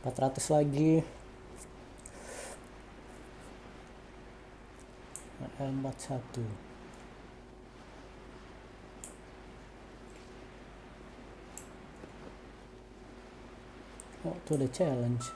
400 lagi. L41. Oh, itu ada challenge.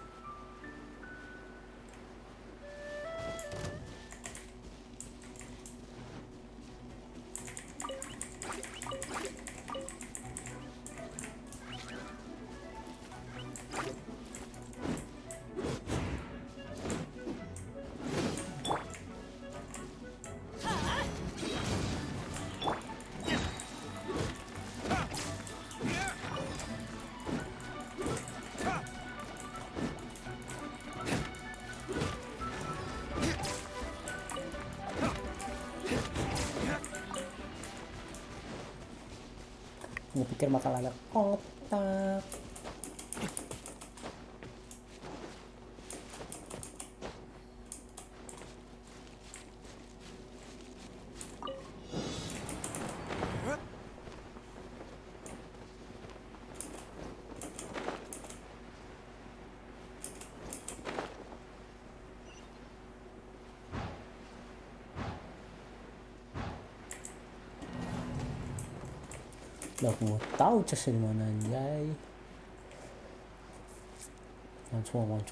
Gue pikir bakal ada kotak. Lah gue tahu chestnya di mana anjay. Once more.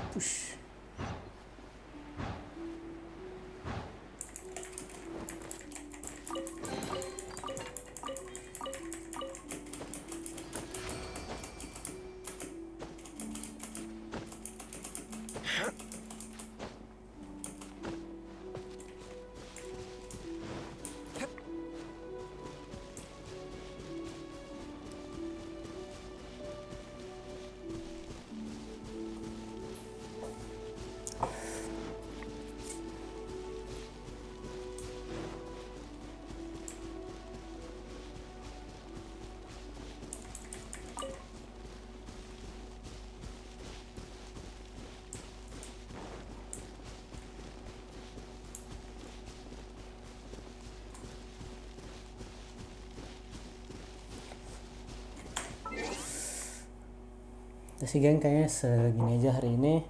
Push. Udah sih geng, kayaknya segini aja hari ini.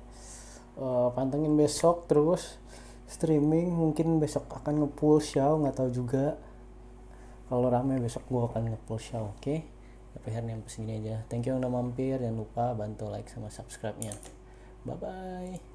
Pantengin besok terus streaming, mungkin besok akan nge-pull Xiao, nggak tahu juga. Kalau rame besok gue akan nge-pull Xiao, oke? Tapi hari ini segini aja. Thank you yang udah mampir, jangan lupa bantu like sama subscribe-nya. Bye bye.